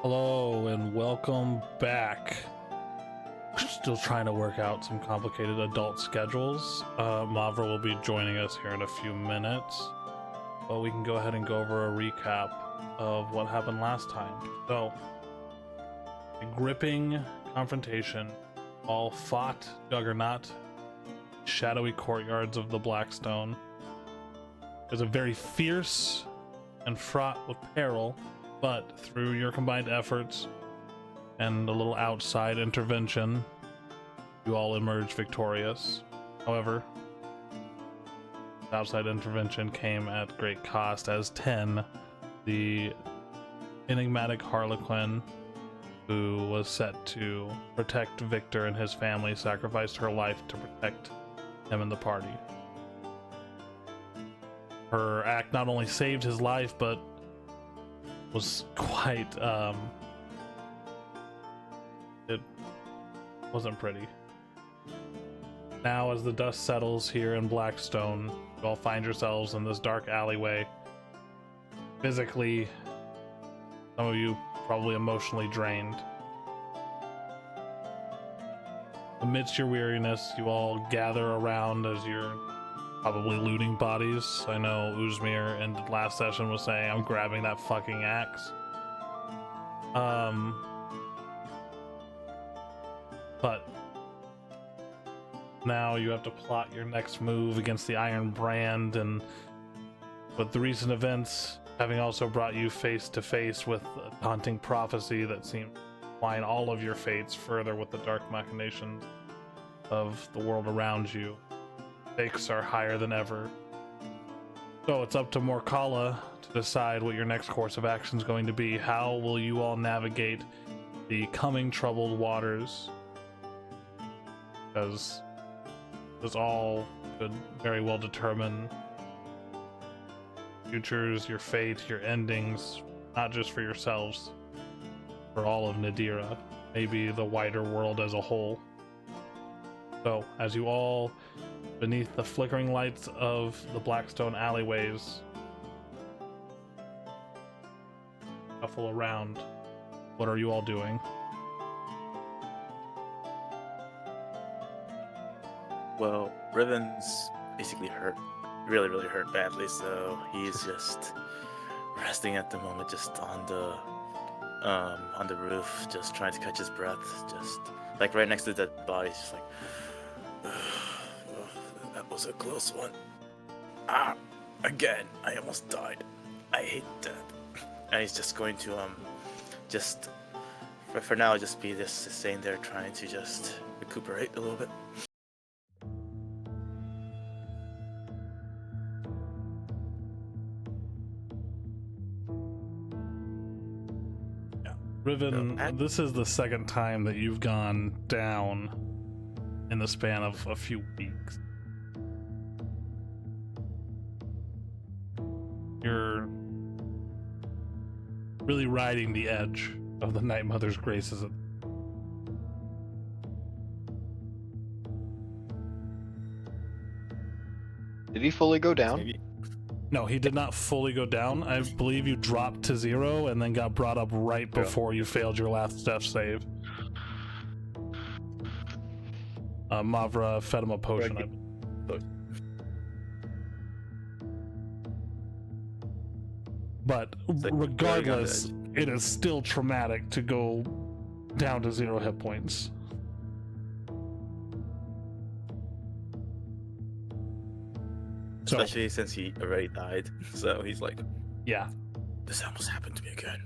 Hello and welcome back. Still trying to work out some complicated adult schedules. Mavra will be joining us here in a few minutes, but we can go ahead and go over a recap of what happened last time. So, a gripping confrontation. All fought Juggernaut, shadowy courtyards of the Blackstone. It was a very fierce and fraught with peril, but through your combined efforts and a little outside intervention, you all emerged victorious. However, the outside intervention came at great cost, as 10, the enigmatic Harlequin who was set to protect Victor and his family, sacrificed her life to protect him and the party. Her act not only saved his life, but was quite, it wasn't pretty. Now, as the dust settles here in Blackstone, you all find yourselves in this dark alleyway. Physically, some of you probably emotionally drained. Amidst your weariness, you all gather around as you're probably looting bodies. I know Uzmir in the last session was saying, I'm grabbing that fucking axe. But now you have to plot your next move against the Iron Brand, and with the recent events having also brought you face to face with a haunting prophecy that seems to align all of your fates further with the dark machinations of the world around you. Stakes are higher than ever. So it's up to Morkala to decide what your next course of action is going to be. How will you all navigate the coming troubled waters? Because this all could very well determine futures, your fate, your endings, not just for yourselves, for all of Nadira, maybe the wider world as a whole. So, as you all, beneath the flickering lights of the Blackstone alleyways, shuffle around, what are you all doing? Well, Riven's basically hurt, really hurt badly, so he's just resting at the moment, just on the roof, just trying to catch his breath, just like right next to the dead body, just like, that was a close one. Again, I almost died. I hate death. And he's just going to just for now just be just staying there, trying to just recuperate a little bit. Riven, this is the second time that you've gone down in the span of a few weeks. You're really riding the edge of the Night Mother's graces. Did he fully go down? Maybe. No, he did not fully go down. I believe you dropped to 0 and then got brought up right before you failed your last death save. Mavra fed him a potion. But regardless, it is still traumatic to go down to 0 hit points. Especially since he already died, so he's like, yeah, this almost happened to me again.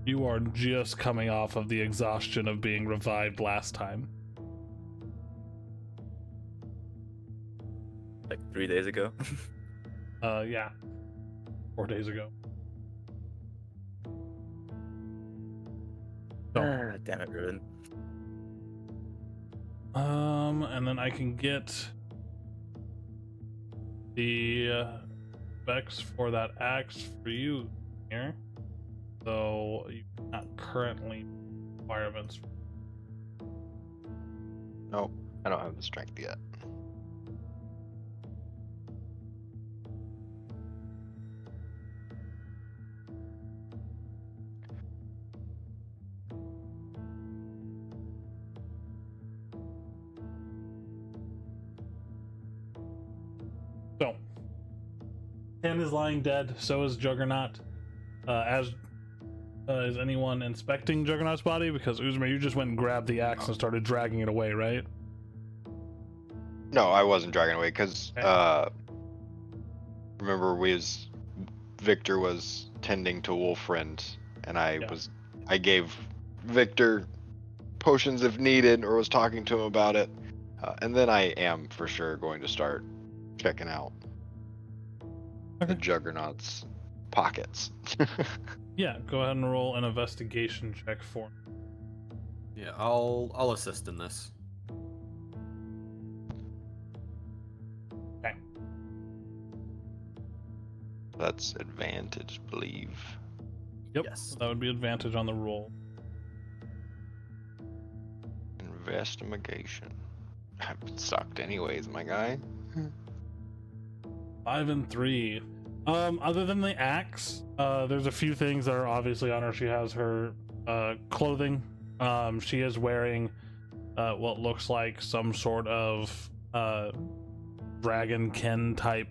You are just coming off of the exhaustion of being revived last time. Like 3 days ago. Yeah. 4 days ago. So, Damn it, Riven. and then I can get the specs for that axe for you here. So you not currently requirements. No, I don't have the strength yet. Ken is lying dead. So is Juggernaut. Is anyone inspecting Juggernaut's body? Because Uzma, you just went and grabbed the axe and started dragging it away, right? No, I wasn't dragging away because Okay. remember Victor was tending to Wolfriend, and I gave Victor potions if needed, or was talking to him about it, and then I am for sure going to start checking out the Juggernaut's pockets. Yeah, go ahead and roll an investigation check for me. Yeah, I'll assist in this. Okay. That's advantage, believe. Yep. Yes. That would be advantage on the roll. Investigation. I've sucked anyways, my guy. 5 and 3. Other than the axe, there's a few things that are obviously on her. She has her clothing. She is wearing what looks like some sort of dragonkin type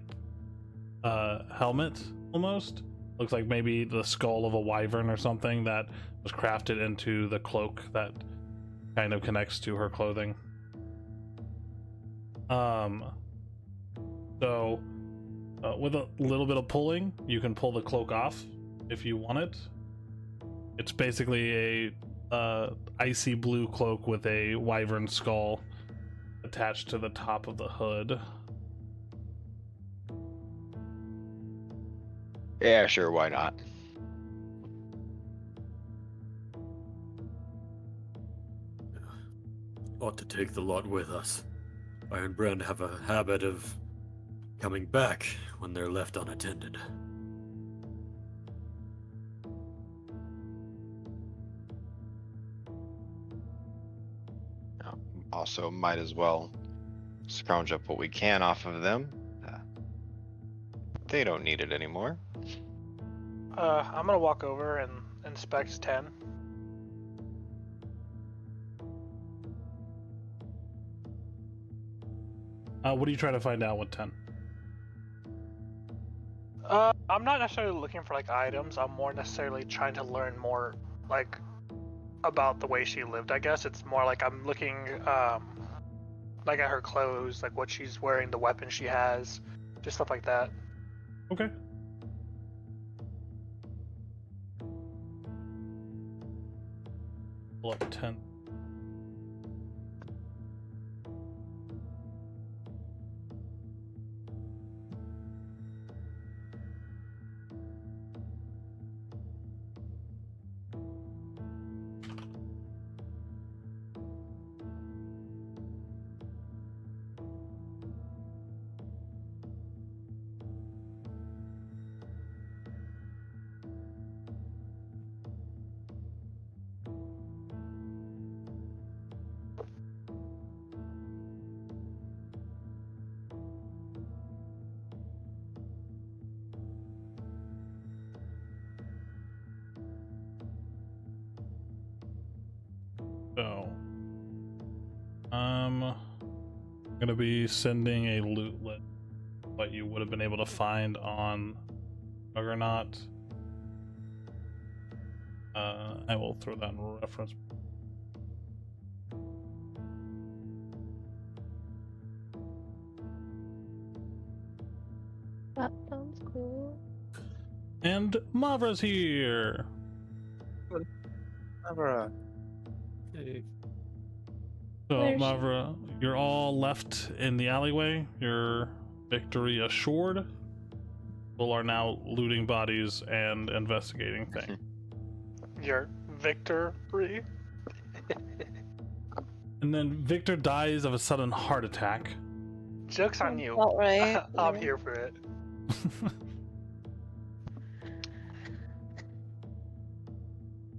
helmet, almost. Looks like maybe the skull of a wyvern or something that was crafted into the cloak that kind of connects to her clothing. So with a little bit of pulling, you can pull the cloak off if you want it. It's basically a icy blue cloak with a wyvern skull attached to the top of the hood. Yeah, sure, why not? Ought to take the lot with us. Ironbrand have a habit of coming back when they're left unattended. Also, might as well scrounge up what we can off of them. They don't need it anymore. I'm gonna walk over and inspect 10. What are you trying to find out with 10? I'm not necessarily looking for like items. I'm more necessarily trying to learn more like about the way she lived. I guess it's more like I'm looking like at her clothes, like what she's wearing, the weapon she has, just stuff like that. Okay. Pull up 10. So, I'm gonna be sending a loot list, what you would have been able to find on Juggernaut. I will throw that in reference. That sounds cool. And Mavra's here. Never. Hey. So, Where's she? Mavra, you're all left in the alleyway. Your victory assured. People are now looting bodies and investigating things. Your victory. And then Victor dies of a sudden heart attack. Joke's on you. All right. I'm here for it.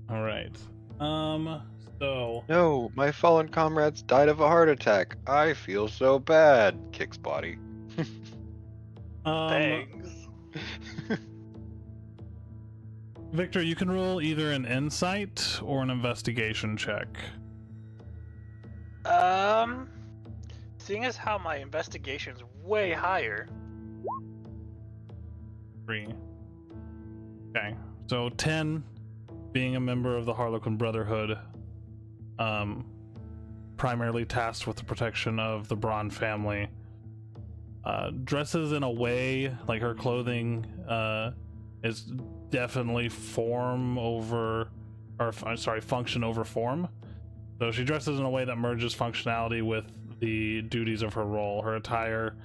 All right. So No, my fallen comrades died of a heart attack. I feel so bad. Kicks body. Thanks. Victor, you can roll either an insight or an investigation check. Seeing as how my investigation's way higher, 3. Okay, so 10, being a member of the Harlequin Brotherhood, primarily tasked with the protection of the Braun family, dresses in a way like her clothing is definitely function over form. So she dresses in a way that merges functionality with the duties of her role. Her attire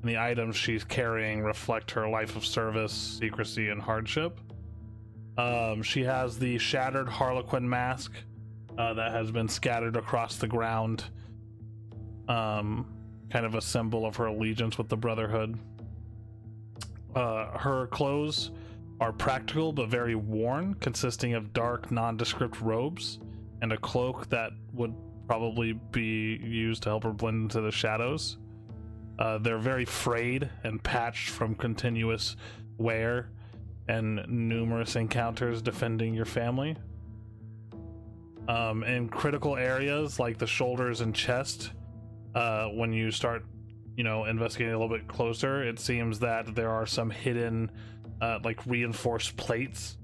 and the items she's carrying reflect her life of service, secrecy, and hardship. She has the shattered Harlequin mask that has been scattered across the ground, kind of a symbol of her allegiance with the Brotherhood. Her clothes are practical but very worn, consisting of dark, nondescript robes and a cloak that would probably be used to help her blend into the shadows. They're very frayed and patched from continuous wear and numerous encounters defending your family. In critical areas like the shoulders and chest, when you start, investigating a little bit closer, it seems that there are some hidden, like reinforced plates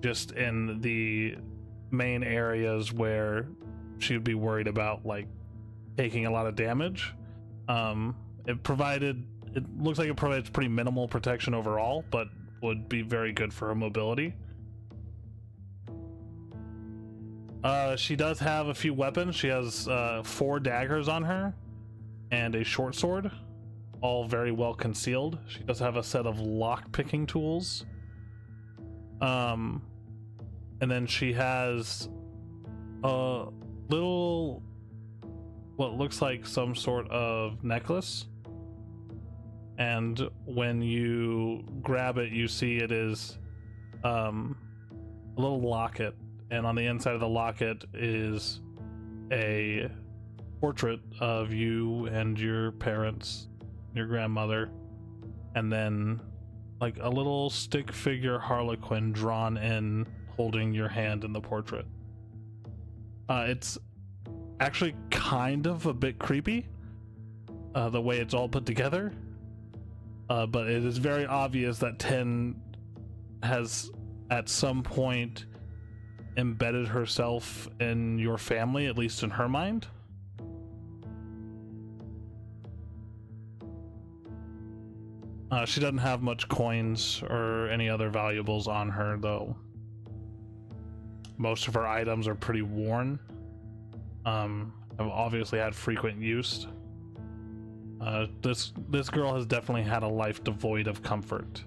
just in the main areas where she would be worried about like taking a lot of damage. It looks like it provides pretty minimal protection overall, but would be very good for her mobility. She does have a few weapons. She has 4 daggers on her and a short sword, all very well concealed. She does have a set of lock picking tools. And then she has a little, what looks like some sort of necklace. And when you grab it, you see it is a little locket. And on the inside of the locket is a portrait of you and your parents, your grandmother, and then like a little stick figure Harlequin drawn in, holding your hand in the portrait. It's actually kind of a bit creepy, the way it's all put together, but it is very obvious that 10 has at some point embedded herself in your family, at least in her mind. She doesn't have much coins or any other valuables on her, though. Most of her items are pretty worn. Have obviously had frequent use. This girl has definitely had a life devoid of comfort.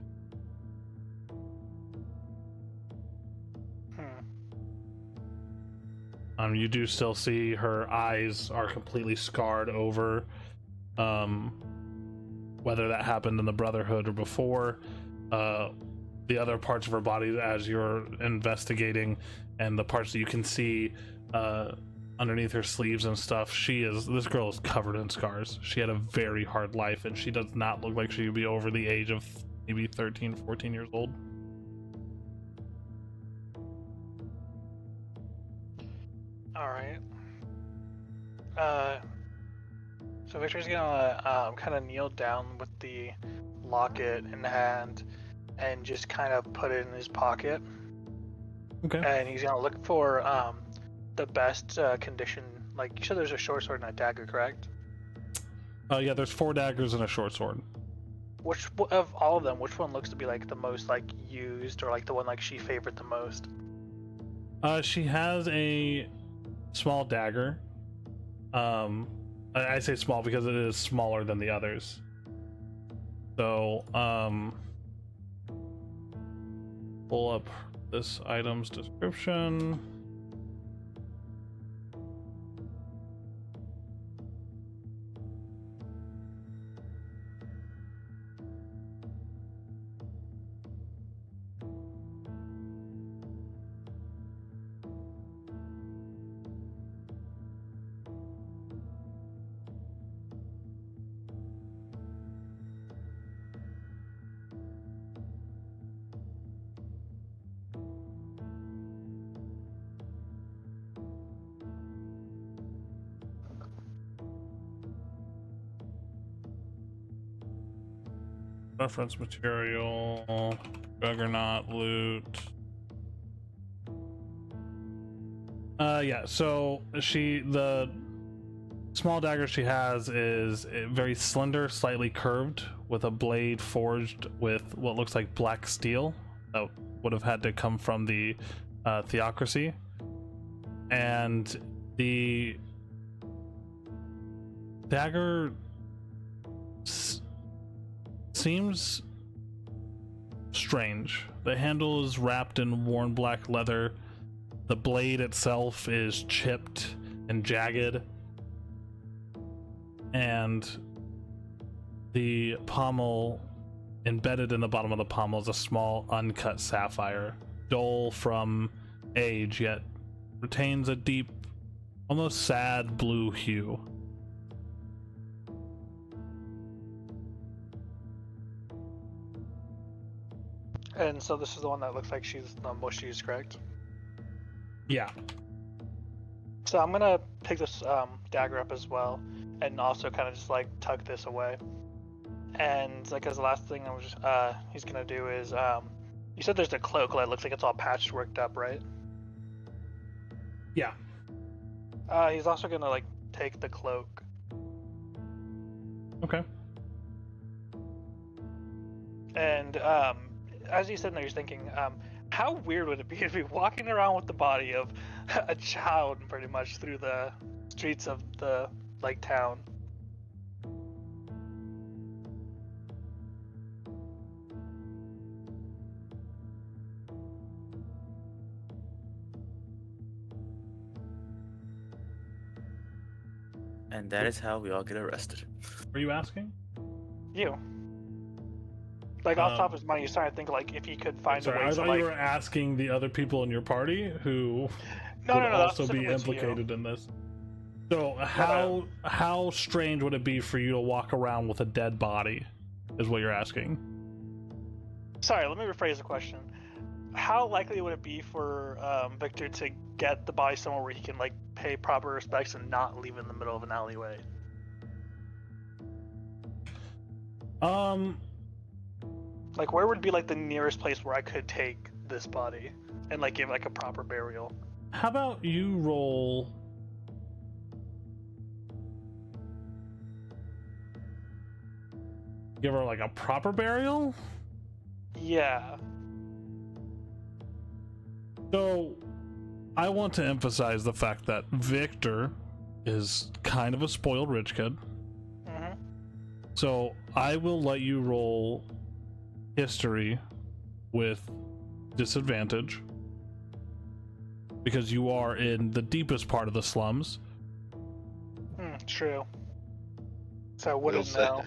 You do still see her eyes are completely scarred over. Whether that happened in the Brotherhood or before, the other parts of her body as you're investigating, and the parts that you can see underneath her sleeves and stuff, this girl is covered in scars. She had a very hard life, and she does not look like she would be over the age of maybe 13, 14 years old. All right. So Victor's gonna kind of kneel down with the locket in hand and just kind of put it in his pocket. Okay. And he's gonna look for the best condition. Like you said, there's a short sword and a dagger, correct? Yeah, there's 4 daggers and a short sword. Which of all of them, which one looks to be like the most like used, or like the one like she favored the most? She has a small dagger. I say small because it is smaller than the others. So, pull up this item's description. Reference material, Juggernaut loot. Yeah, so the small dagger she has is very slender, slightly curved, with a blade forged with what looks like black steel that would have had to come from the theocracy. And the dagger seems strange. The handle is wrapped in worn black leather. The blade itself is chipped and jagged. And the pommel, embedded in the bottom of the pommel, is a small uncut sapphire, dull from age, yet retains a deep, almost sad blue hue. And so this is the one that looks like she's the most used, correct? Yeah. So I'm gonna pick this dagger up as well, and also kind of just like tuck this away. And like as the last thing he's gonna do is you said there's a cloak that looks like it's all patchworked up, right? Yeah. He's also gonna like take the cloak. Okay. And as he's sitting there, he's thinking, how weird would it be to be walking around with the body of a child pretty much through the streets of the like town? And that is how we all get arrested. Were you asking? You. Like off the top of his mind, he's trying to think like if he could find a way I to thought like. you were asking the other people in your party who No, would no, that's also be specifically to you. implicated in this. So how strange would it be for you to walk around with a dead body, is what you're asking? Sorry, let me rephrase the question. How likely would it be for Victor to get the body somewhere where he can like pay proper respects and not leave in the middle of an alleyway? Like where would be like the nearest place where I could take this body and like give like a proper burial? How about you roll? Give her like a proper burial? Yeah. So, I want to emphasize the fact that Victor is kind of a spoiled rich kid. Mm-hmm. So, I will let you roll history with disadvantage because you are in the deepest part of the slums. True. So I wouldn't know.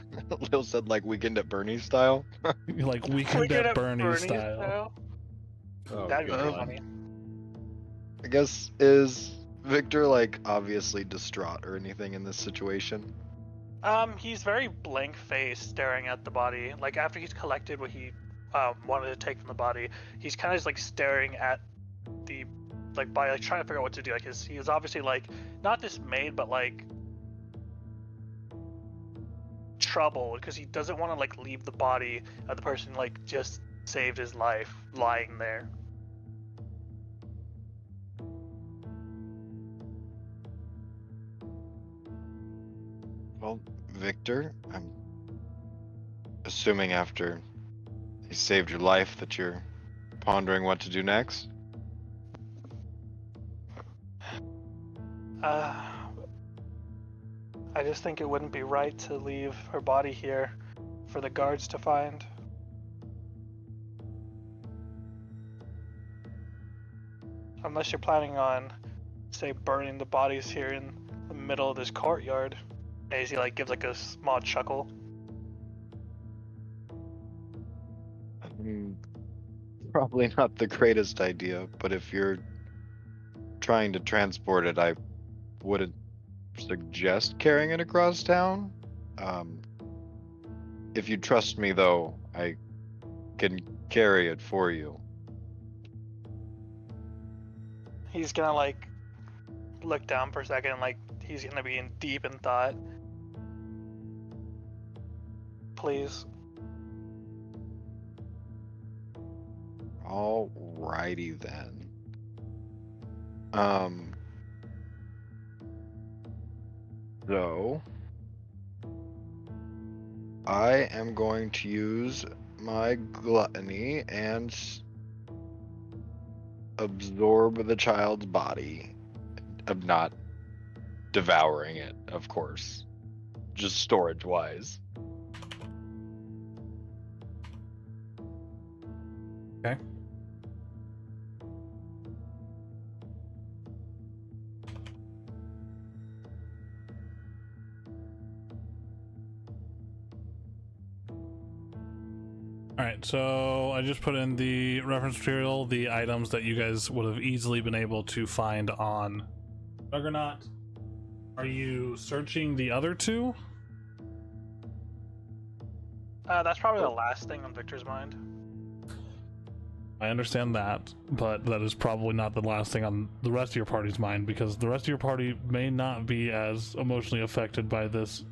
Lil said like Weekend at Bernie's style. Like Weekend at Bernie's style. Oh, That'd be pretty God. funny. I guess, is Victor like obviously distraught or anything in this situation? He's very blank-faced, staring at the body. Like after he's collected what he wanted to take from the body, he's kind of just like staring at the like body, like trying to figure out what to do. Like he is obviously like not dismayed, but like troubled because he doesn't want to like leave the body of the person like just saved his life lying there. Well, Victor, I'm assuming after he saved your life that you're pondering what to do next. I just think it wouldn't be right to leave her body here for the guards to find. Unless you're planning on, say, burning the bodies here in the middle of this courtyard. As he like gives like a small chuckle. Probably not the greatest idea, but if you're trying to transport it, I wouldn't suggest carrying it across town. If you trust me, though, I can carry it for you. He's gonna like look down for a second, like he's gonna be in deep in thought. Please. Alrighty then. So I am going to use my gluttony and absorb the child's body. I'm not devouring it, of course. Just storage-wise. Okay. All right, so I just put in the reference material, the items that you guys would have easily been able to find on Juggernaut. Are you searching the other two? That's probably the last thing on Victor's mind. I understand that, but that is probably not the last thing on the rest of your party's mind, because the rest of your party may not be as emotionally affected by this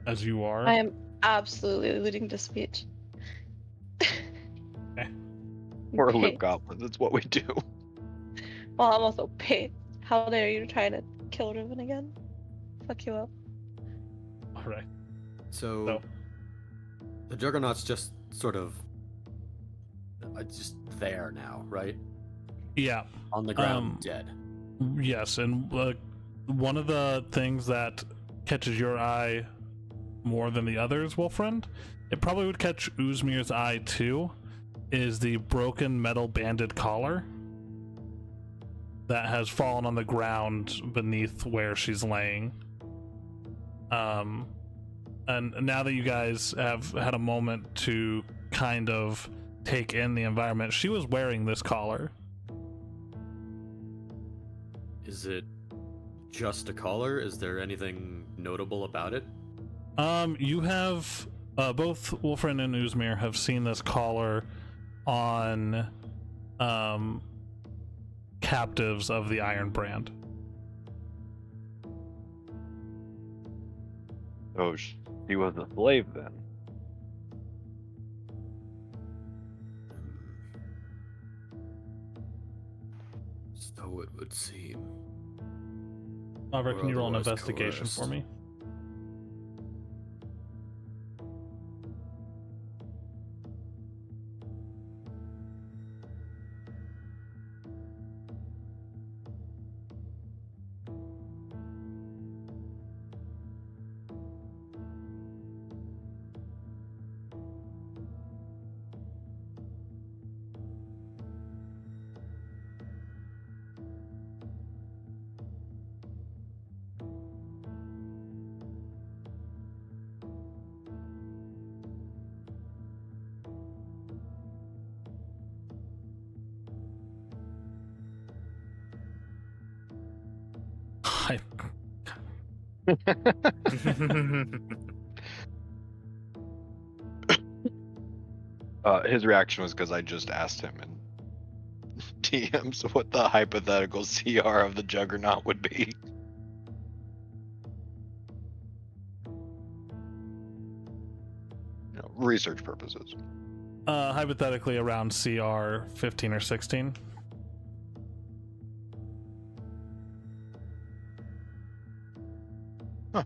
as you are. I am absolutely alluding to speech. Okay. We're Pissed. loot goblins. It's what we do. Well, I'm also pissed. How dare you try to kill Riven again? Fuck you up. All right. So, So, the Juggernaut's just sort of just there now, right? yeah. On the ground, dead. Yes, and one of the things that catches your eye more than the others, Wolfriend, it probably would catch Uzmir's eye too, is the broken metal banded collar that has fallen on the ground beneath where she's laying. And now that you guys have had a moment to kind of take in the environment, she was wearing this collar. Is it just a collar? Is there anything notable about it? You have both Wolfriend and Uzmir have seen this collar on captives of the Iron Brand. Oh, he was a slave then. So it would seem. However, Or can you roll an otherwise investigation for coerced. me? I His reaction was because I just asked him in DMs what the hypothetical CR of the Juggernaut would be. Research purposes. hypothetically around CR 15 or 16. Huh.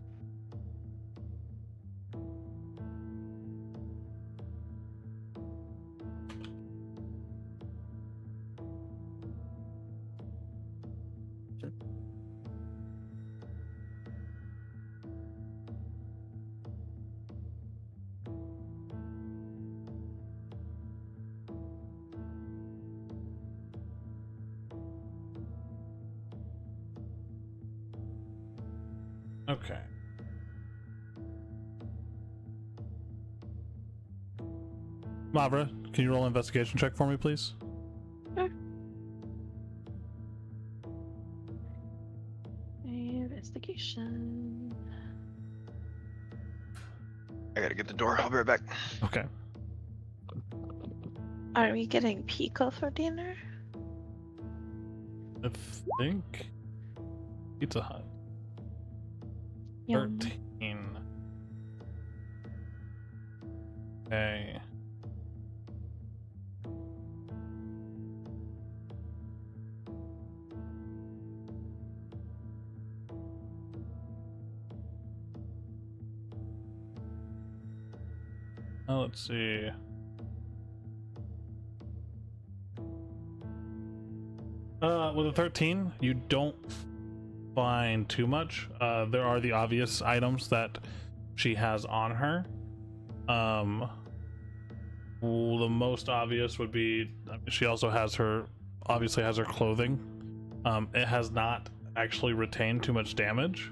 Okay. Mavra, can you roll an investigation check for me, please? Sure. Investigation. I gotta get the door. I'll be right back. Okay. Are we getting Pico for dinner? I think Pizza Hut. Yum. 13. Okay. Let's see. With a 13, you don't find too much. There are the obvious items that she has on her. The most obvious would be she also has obviously has her clothing. It has not actually retained too much damage.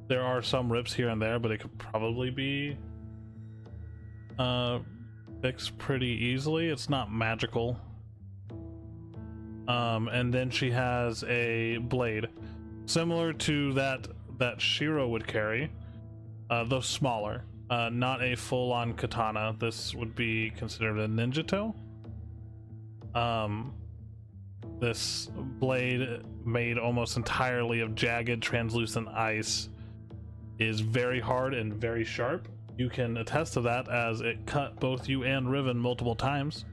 There are some rips here and there, but it could probably be fixed pretty easily. It's not magical. And then she has a blade similar to that Shiro would carry, though smaller. Not a full-on katana. This would be considered a ninjato. This blade, made almost entirely of jagged, translucent ice, is very hard and very sharp. You can attest to that, as it cut both you and Riven multiple times.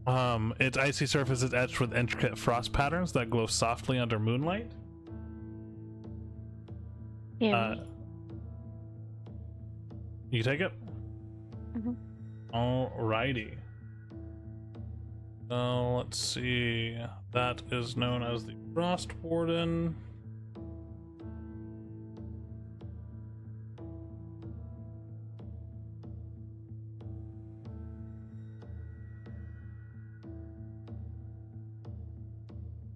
Its icy surface is etched with intricate frost patterns that glow softly under moonlight. Yeah. You take it? Mhm. Alrighty. Let's see. That is known as the Frost Warden.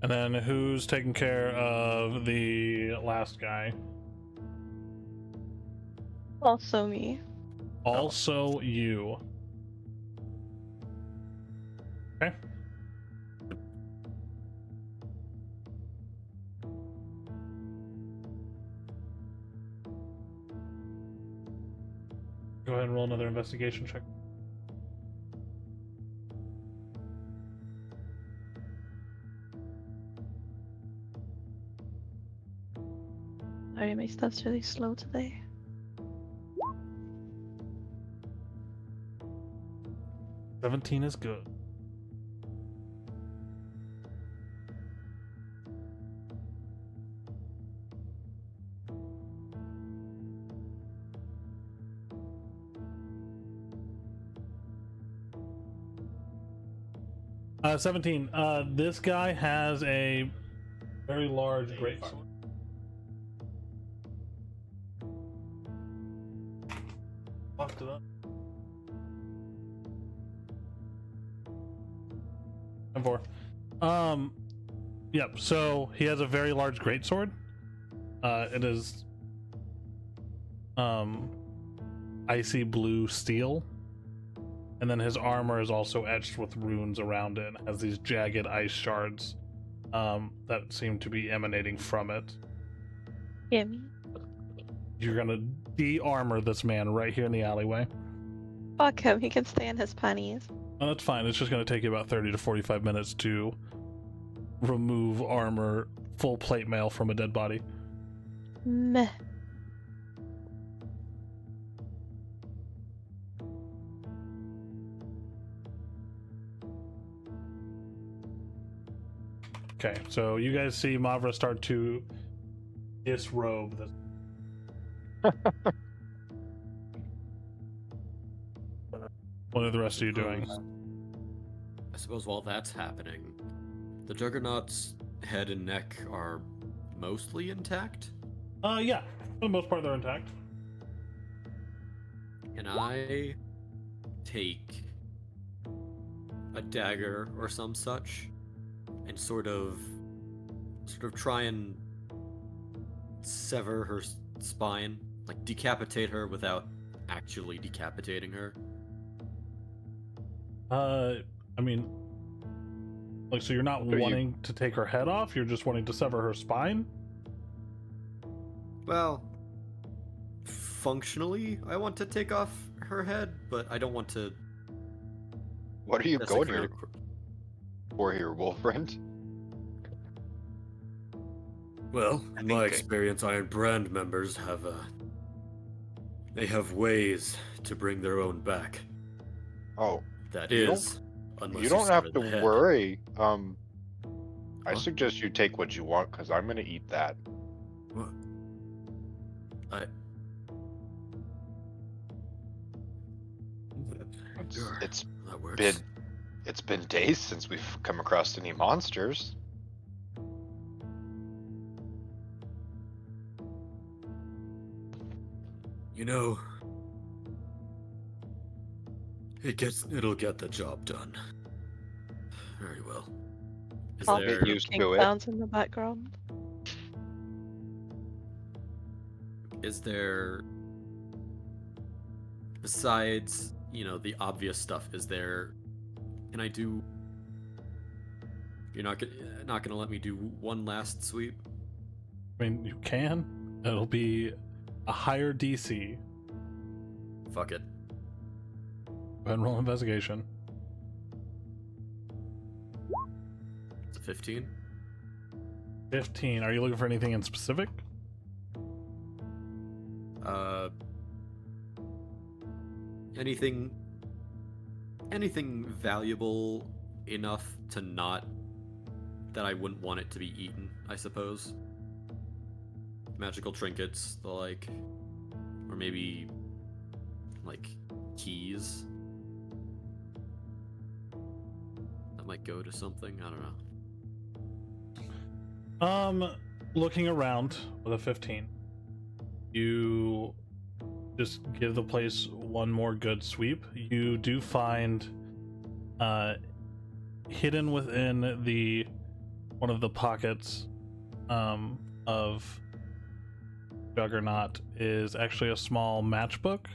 And then who's taking care of the last guy? Also me. Also you. Okay. Go ahead and roll another investigation check. Sorry, my stuff's really slow today. $17 is good. Uh, 17. This guy has a very large greatsword. Fucked it up. And 4. Yep. So he has a very large greatsword. It is icy blue steel, and then his armor is also etched with runes around it and has these jagged ice shards that seem to be emanating from it. Gimme. You're gonna de-armor this man right here in the alleyway. Fuck him, he can stay in his panties. Oh, that's fine. It's just gonna take you about 30 to 45 minutes to remove armor, full plate mail from a dead body. Meh. Okay, so you guys see Mavra start to disrobe this. What are the rest of you doing? I suppose while that's happening, the Juggernaut's head and neck are mostly intact. Yeah, for the most part they're intact. Can I take a dagger or some such and sort of try and sever her spine, like decapitate her without actually decapitating her? I mean, like, so you're not wanting to take her head off, you're just wanting to sever her spine? Well, functionally, I want to take off her head, but I don't want to. What are you going desecrate here for here, Wolfriend? Well, in my experience, Iron Brand members have they have ways to bring their own back. Oh, That You is, unless you don't have sever to the head. worry. I Huh? suggest you take what you want, because I'm gonna eat that. What? I Sure, It's that works. been days since we've come across any monsters. You know, it'll get the job done. Very well. Is I'll there Get used King to it. sounds in the background. besides, the obvious stuff, can I do You're not gonna let me do one last sweep? I mean, you can. It'll be a higher DC. Fuck it. Go ahead and roll investigation. It's a 15. 15. Are you looking for anything in specific? Anything valuable enough to not that I wouldn't want it to be eaten, I suppose. Magical trinkets, the like, or maybe like keys. That might go to something. I don't know. Looking around with a 15, you just give the place one more good sweep. You do find hidden within one of the pockets of Juggernaut is actually a small matchbook.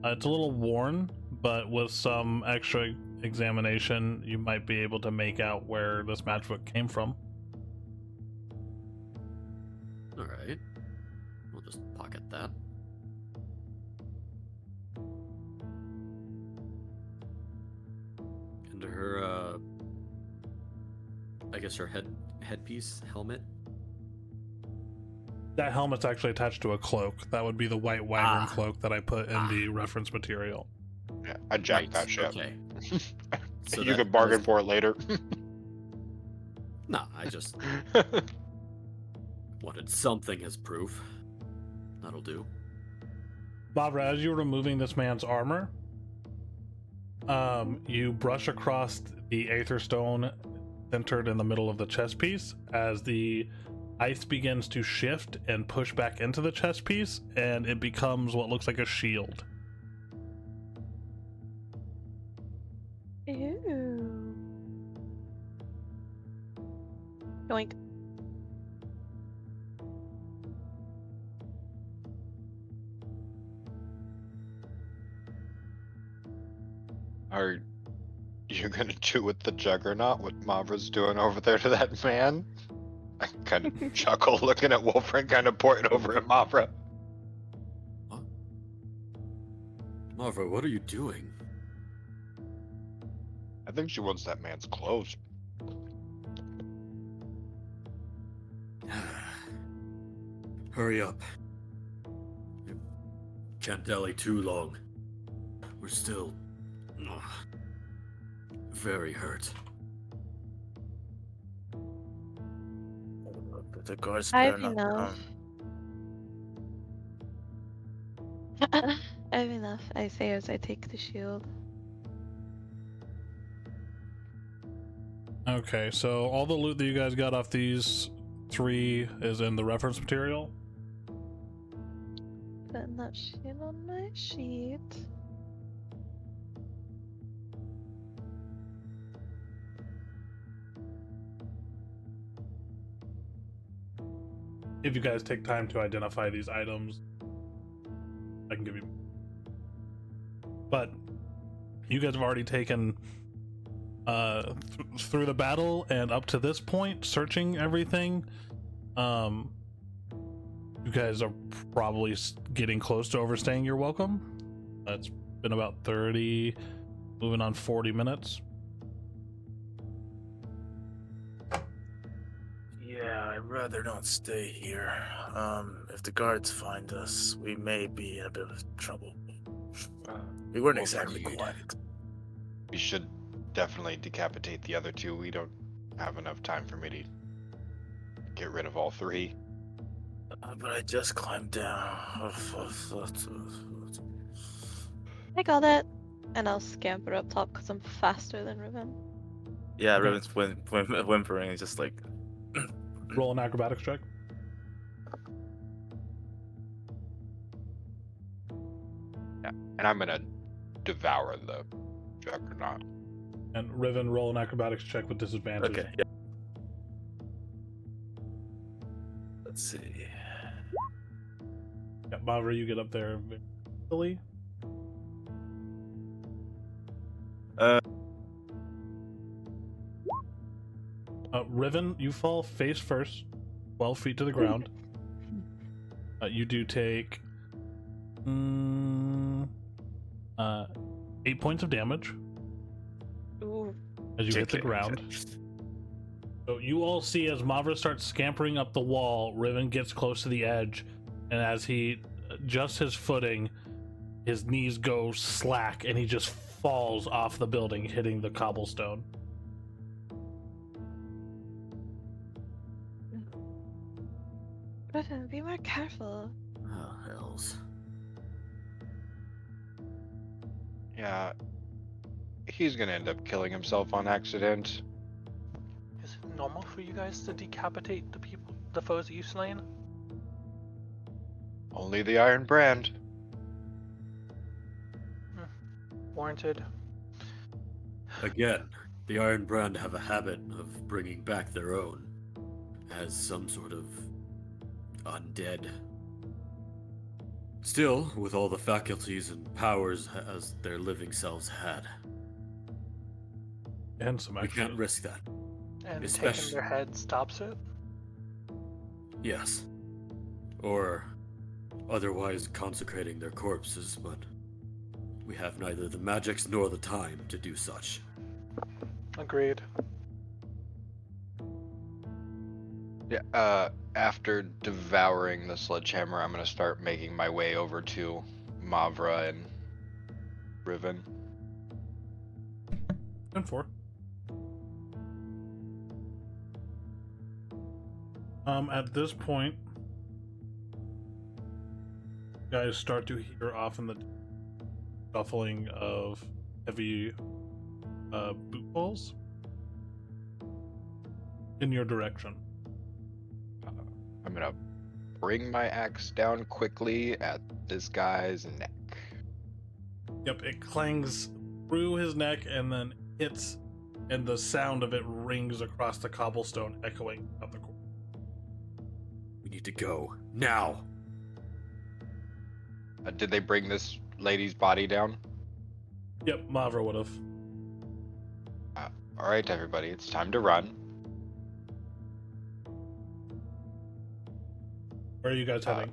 It's a little worn, but with some extra examination, you might be able to make out where this matchbook came from. Alright. We'll just pocket that. And her, I guess her headpiece, helmet. That helmet's actually attached to a cloak. That would be the white wyvern Ah. cloak that I put in the reference material. Yeah, I jacked that ship. Okay. So you that could bargain was- for it later. Nah, I just wanted something as proof. That'll do. Barbara, as you're removing this man's armor, you brush across the Aether Stone centered in the middle of the chest piece as the ice begins to shift and push back into the chest piece, and it becomes what looks like a shield. Ew. Yoink. Are you gonna do with the Juggernaut what Mavra's doing over there to that man? I kind of chuckle looking at Wolfram, kind of pointing over at Mavra. What? Marva, what are you doing? I think she wants that man's clothes. Hurry up. You can't dally too long. We're still very hurt. The guards I better have not enough. come. I have enough, I say as I take the shield. Okay, so all the loot that you guys got off these three is in the reference material. Putting that shit on my sheet. If you guys take time to identify these items, I can give you. But you guys have already taken through the battle and up to this point, searching everything. You guys are probably getting close to overstaying your welcome. That's been about 30, moving on 40 minutes. Yeah, I'd rather not stay here. If the guards find us, we may be in a bit of trouble. We weren't Well, exactly agreed. quiet. We should definitely decapitate the other two. We don't have enough time for me to get rid of all three. But I just climbed down. I got it. And I'll scamper up top because I'm faster than Riven. Yeah, Okay. Riven's whimpering and just like. Roll an acrobatics check. And I'm gonna devour the juggernaut. And Riven, roll an acrobatics check with disadvantage. Okay, yeah. Let's see. Yeah, Mavra, you get up there very easily. Riven, you fall face first, 12 feet to the ground. You do take 8 points of damage Ooh. as you hit the JK. ground. So you all see as Mavra starts scampering up the wall, Riven gets close to the edge, and as he adjusts his footing, his knees go slack and he just falls off the building, hitting the cobblestone. Riven, be more careful. Oh, hells. Yeah, he's gonna end up killing himself on accident. Is it normal for you guys to decapitate the foes that you've slain? Only the Iron Brand. Warranted. Again, the Iron Brand have a habit of bringing back their own as some sort of undead. Still, with all the faculties and powers as their living selves had, And some we extra. can't risk that. And taking Especially- their head stops it? Yes. Or otherwise consecrating their corpses, but we have neither the magics nor the time to do such. Agreed. Yeah, after devouring the sledgehammer, I'm gonna start making my way over to Mavra and Riven. And 4. At this point, you guys start to hear off in the shuffling of heavy boot falls in your direction. I'm gonna bring my axe down quickly at this guy's neck. Yep, it clangs through his neck and then hits, and the sound of it rings across the cobblestone, echoing up the court. We need to go. Now! Did they bring this lady's body down? Yep, Mavra would have. Alright, everybody, it's time to run. Where are you guys heading?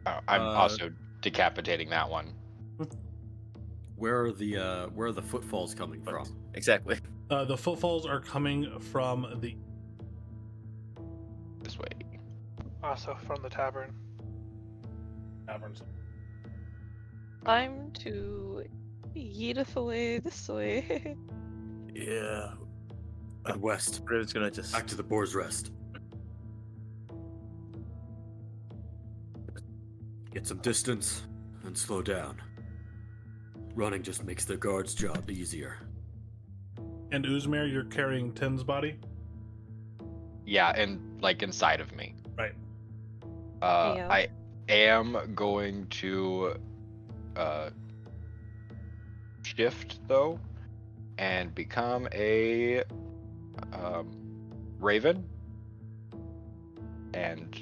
I'm also decapitating that one. Where are the footfalls coming from? Exactly. The footfalls are coming from the This way. Also from the tavern. taverns. Time to yeeteth away this way. Yeah. And west, Riven's gonna just. back to the Boar's Rest. Get some distance and slow down. Running just makes their guard's job easier. And Uzmir, you're carrying Tin's body? Yeah, and like inside of me. Right. Yeah. I am going to shift though and become a raven and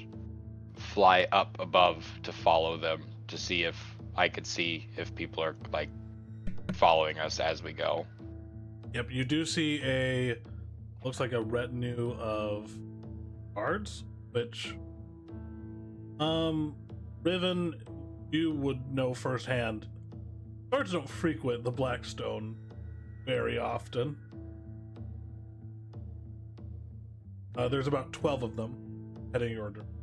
fly up above to follow them to see if I could see if people are like following us as we go. Yep, you do see looks like a retinue of guards, which, Riven, you would know firsthand. Guards don't frequent the Blackstone very often. There's about 12 of them heading your direction.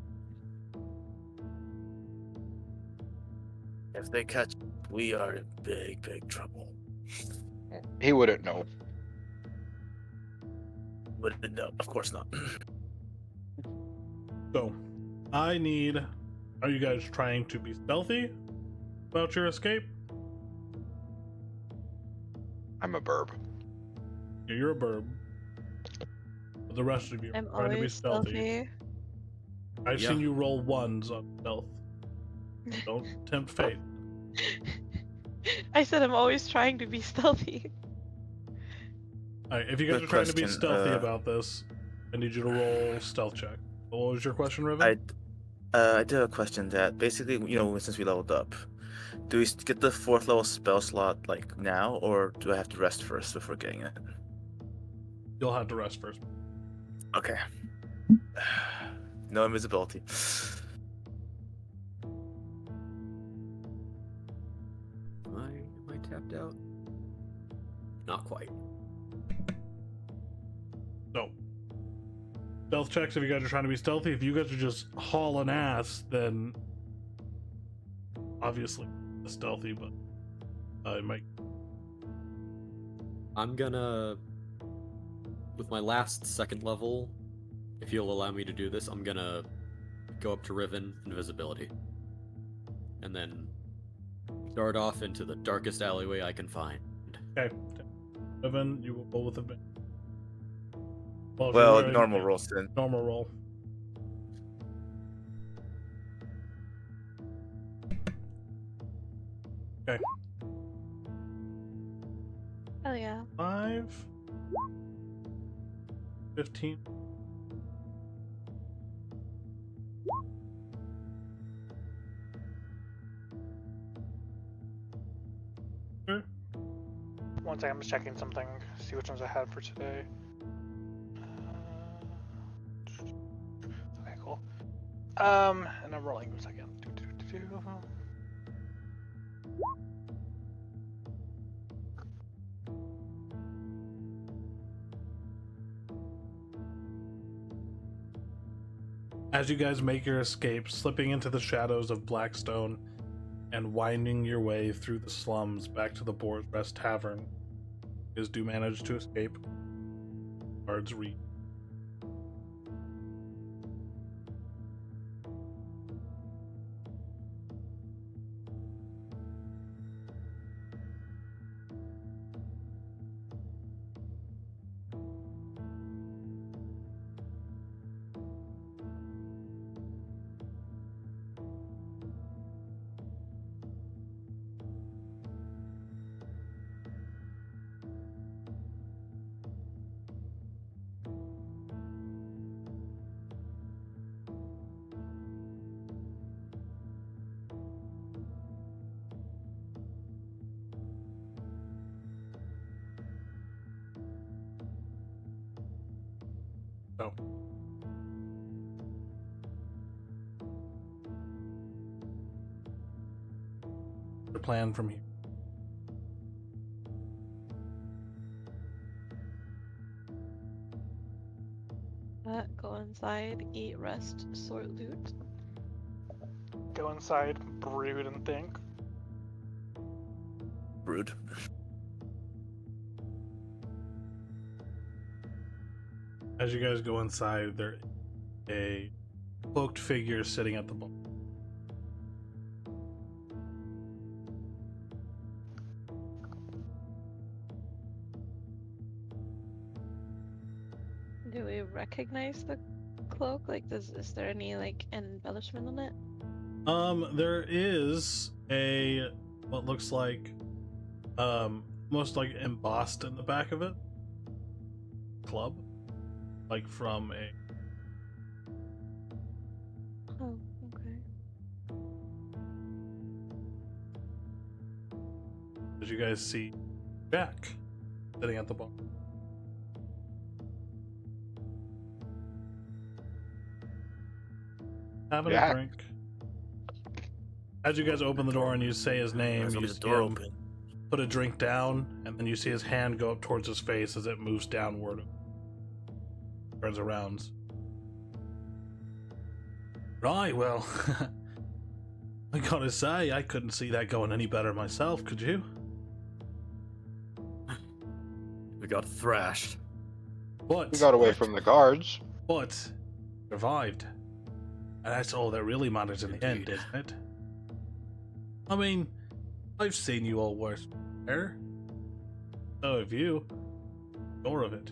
If they catch, we are in big, big trouble. He wouldn't know. But no, of course not. So, are you guys trying to be stealthy about your escape? I'm a burb. Yeah, you're a burb. But the rest of you are I'm trying to be always stealthy. I've Yeah. seen you roll ones on stealth. Don't tempt fate. I said I'm always trying to be stealthy. Alright, if you guys Quick are trying to be question, stealthy about this, I need you to roll stealth check. What was your question, Riven? I do have a question that basically, since we leveled up, do we get the 4th level spell slot like now, or do I have to rest first before getting it? You'll have to rest first. Okay. No invisibility. Am I tapped out? Not quite. So, stealth checks if you guys are trying to be stealthy. If you guys are just hauling ass, then obviously stealthy, but it might. I'm gonna, with my last 2nd level, if you'll allow me to do this, I'm gonna go up to Riven invisibility, and then dart off into the darkest alleyway I can find. Okay. Riven, you will roll with a bit. Well, if Well, you're wearing- normal roll then. Normal roll. Okay. Oh yeah. 5. 15. Sure. One second, I'm just checking something. See which ones I had for today. Okay, cool. And I'm rolling for a second. As you guys make your escape, slipping into the shadows of Blackstone and winding your way through the slums back to the Boar's Rest Tavern, you guys do manage to escape Bard's Reach. So, the plan from here. Go inside, eat, rest, sort loot. Go inside, brood, and think. Rude. As you guys go inside, there is a cloaked figure sitting at the bar. Do we recognize the cloak? Like, is there any like embellishment on it? There is a what looks like most like embossed in the back of it club, like from a. Oh, okay. As you guys see, Jack sitting at the bar. Having Jack? a drink. As you guys open the door and you say his name, Might as well you leave the see door him open. put a drink down, and then you see his hand go up towards his face as it moves downward. Turns around. Right, well, I gotta say, I couldn't see that going any better myself, could you? We got thrashed. But, We got away from the guards. but, survived. And that's all that really matters in the end, Indeed. isn't it? I mean, I've seen you all worse there. So have you. Sure of it.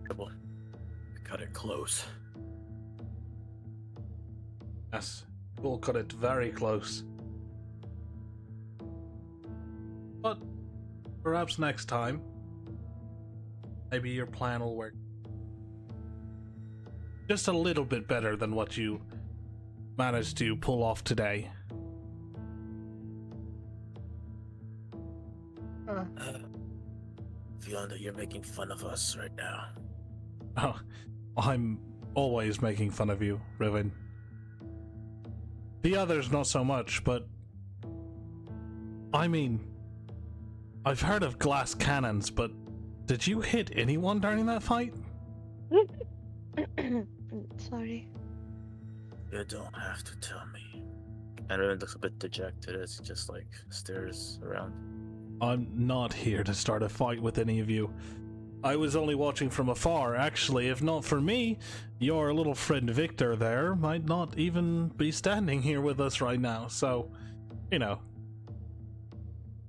Trouble. Cut it close. Yes, we'll cut it very close. But perhaps next time, maybe your plan will work just a little bit better than what you managed to pull off today. Feeling that you're making fun of us right now. Oh, I'm always making fun of you, Riven. The others not so much, but I mean, I've heard of glass cannons, but did you hit anyone during that fight? Sorry. You don't have to tell me. And Riven looks a bit dejected as he just like stares around. I'm not here to start a fight with any of you. I was only watching from afar. Actually, if not for me, your little friend Victor there might not even be standing here with us right now. So, you know,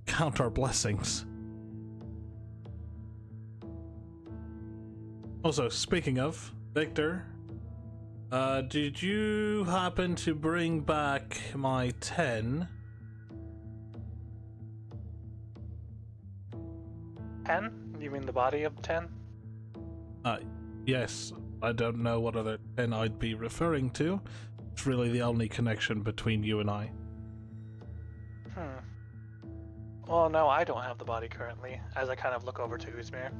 count our blessings. Also, speaking of Victor, did you happen to bring back my 10? 10? You mean the body of 10? Yes. I don't know what other 10 I'd be referring to. It's really the only connection between you and I. Well, no, I don't have the body currently, as I kind of look over to Uzmir.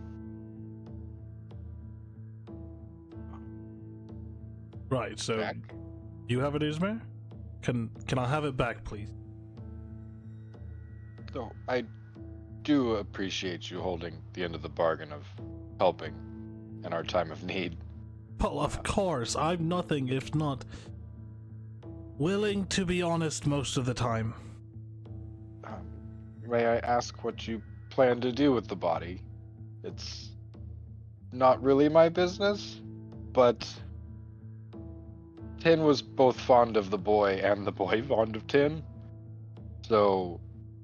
Right, so Back. you have it, Uzmir? Can I have it back, please? So I do appreciate you holding the end of the bargain of helping in our time of need. Well, of course, I'm nothing if not willing to be honest most of the time. May I ask what you plan to do with the body? It's not really my business, but Tin was both fond of the boy and the boy fond of Tin. So,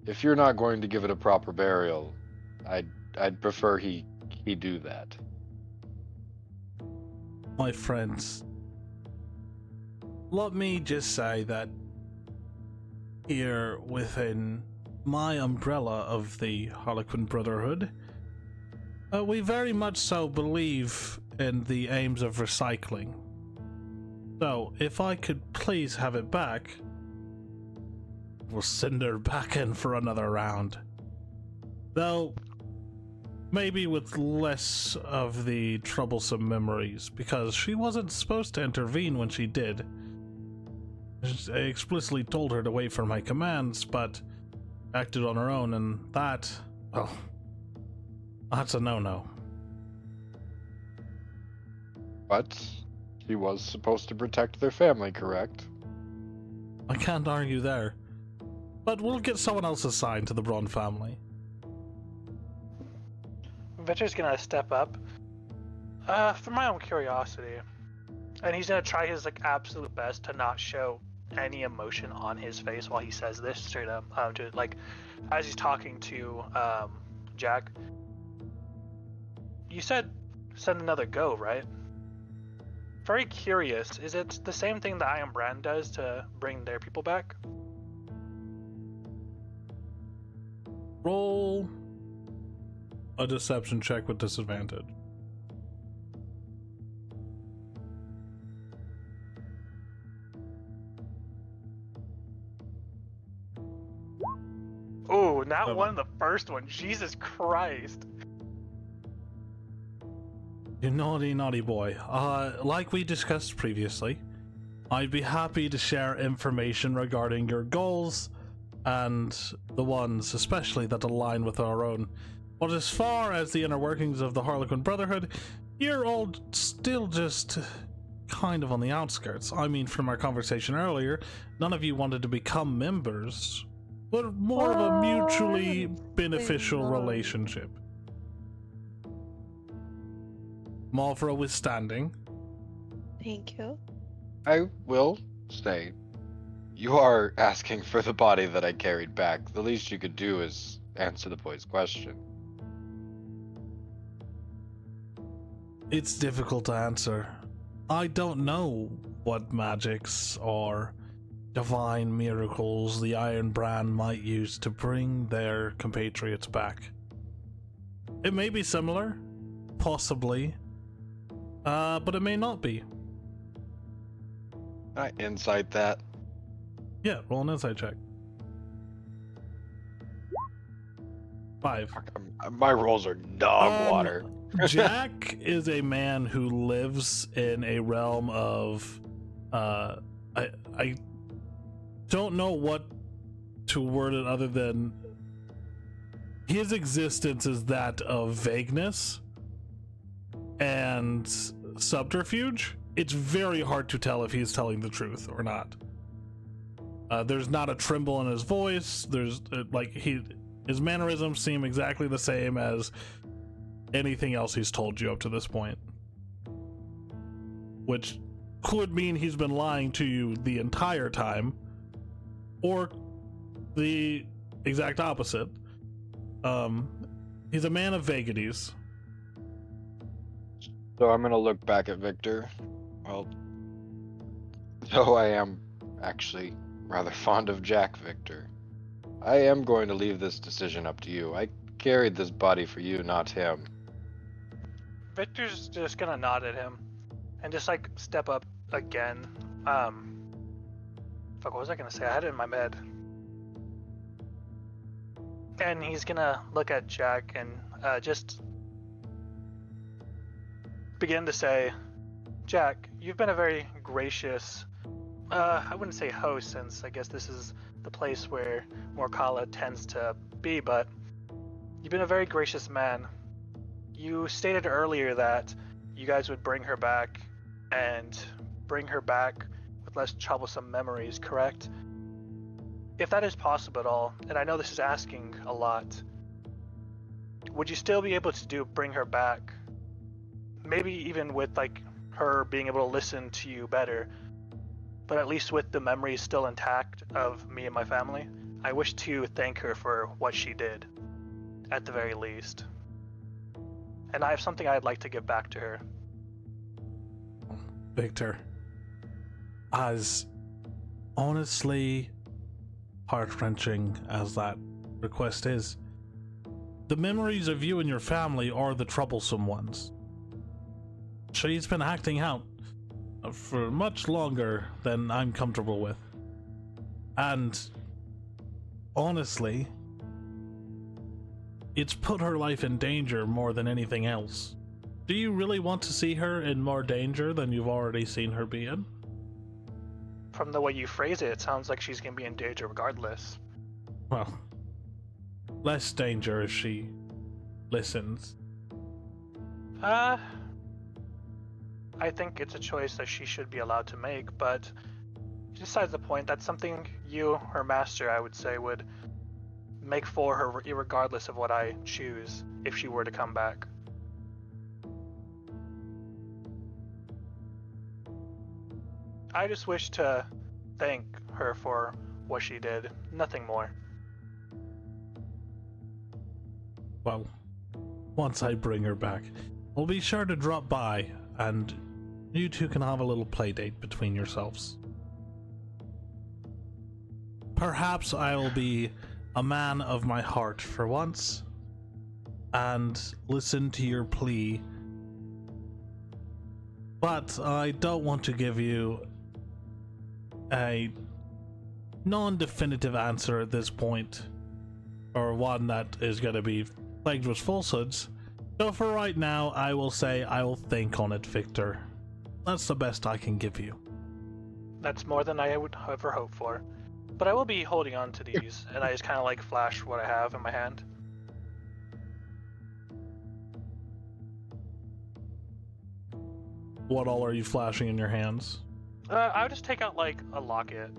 if you're not going to give it a proper burial, I'd prefer he do that. My friends, let me just say that here within my umbrella of the Harlequin Brotherhood, we very much so believe in the aims of recycling. So, if I could please have it back, we'll send her back in for another round. Though, maybe with less of the troublesome memories, because she wasn't supposed to intervene when she did. I explicitly told her to wait for my commands, but acted on her own, and that, well, that's a no-no. But she was supposed to protect their family, correct? I can't argue there. But we'll get someone else assigned to the Braun family. Victor's gonna step up. For my own curiosity. And he's gonna try his absolute best to not show any emotion on his face while he says this straight up. As he's talking to Jack. You said send another go, right? Very curious. Is it the same thing that I Am Brand does to bring their people back? Roll a deception check with disadvantage. Ooh, not one of the first one. Jesus Christ. You naughty, naughty boy. Like we discussed previously, I'd be happy to share information regarding your goals and the ones especially that align with our own. But as far as the inner workings of the Harlequin Brotherhood, you're all still just kind of on the outskirts. I mean, from our conversation earlier, none of you wanted to become members, but more of a mutually beneficial relationship. Malvra withstanding. Thank you. I will say, You are asking for the body that I carried back. The least you could do is answer the boy's question. It's difficult to answer. I don't know what magics or divine miracles the Iron Brand might use to bring their compatriots back. It may be similar, possibly, but it may not be. Can I insight that? Yeah, roll an insight check. 5. My rolls are dog water. Jack is a man who lives in a realm of I don't know what to word it other than his existence is that of vagueness and subterfuge. It's very hard to tell if he's telling the truth or not. There's not a tremble in his voice. There's his mannerisms seem exactly the same as anything else he's told you up to this point, which could mean he's been lying to you the entire time, or the exact opposite. He's a man of vagaries. So I'm gonna look back at Victor. Well, though I am actually rather fond of Jack, Victor, I am going to leave this decision up to you. I carried this body for you, not him. Victor's just gonna nod at him and just like step up again. Fuck, what was I gonna say? I had it in my head. And he's gonna look at Jack and just begin to say, Jack, you've been a very gracious, I wouldn't say host, since I guess this is the place where Morkala tends to be, but you've been a very gracious man. You stated earlier that you guys would bring her back and bring her back with less troublesome memories, correct? If that is possible at all, and I know this is asking a lot, would you still be able to bring her back? Maybe even with like her being able to listen to you better, but at least with the memories still intact of me and my family. I wish to thank her for what she did, at the very least. And I have something I'd like to give back to her. Victor, as honestly heart-wrenching as that request is, the memories of you and your family are the troublesome ones. She's been acting out for much longer than I'm comfortable with. And honestly, it's put her life in danger more than anything else. Do you really want to see her in more danger than you've already seen her be in? From the way you phrase it, it sounds like she's going to be in danger regardless. Well, less danger if she listens. I think it's a choice that she should be allowed to make, but besides the point, that's something you, her master, I would say, would make for her regardless of what I choose if she were to come back. I just wish to thank her for what she did, nothing more. Well, once I bring her back, I'll be sure to drop by, and you two can have a little play date between yourselves. Perhaps I'll be a man of my heart for once, and listen to your plea. But I don't want to give you a non-definitive answer at this point, or one that is going to be plagued with falsehoods. So for right now, I will say I will think on it, Victor. That's the best I can give you. That's more than I would ever hope for. But I will be holding on to these, and I just kind of like flash what I have in my hand. What all are you flashing in your hands? I would just take out like a locket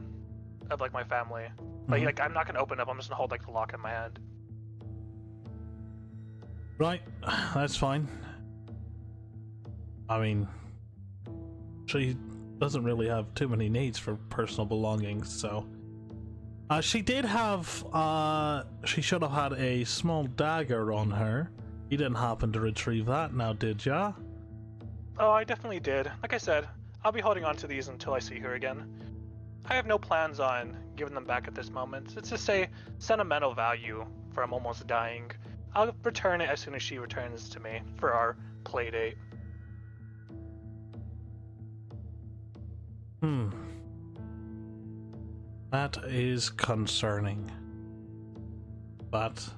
of like my family. Like I'm not gonna open it up. I'm just gonna hold like the locket in my hand. Right, that's fine. I mean, she doesn't really have too many needs for personal belongings, so... she did have, she should have had a small dagger on her. You didn't happen to retrieve that now, did ya? Oh, I definitely did. Like I said, I'll be holding on to these until I see her again. I have no plans on giving them back at this moment. It's just a sentimental value for I'm almost dying. I'll return it as soon as she returns to me for our play date. That is concerning. But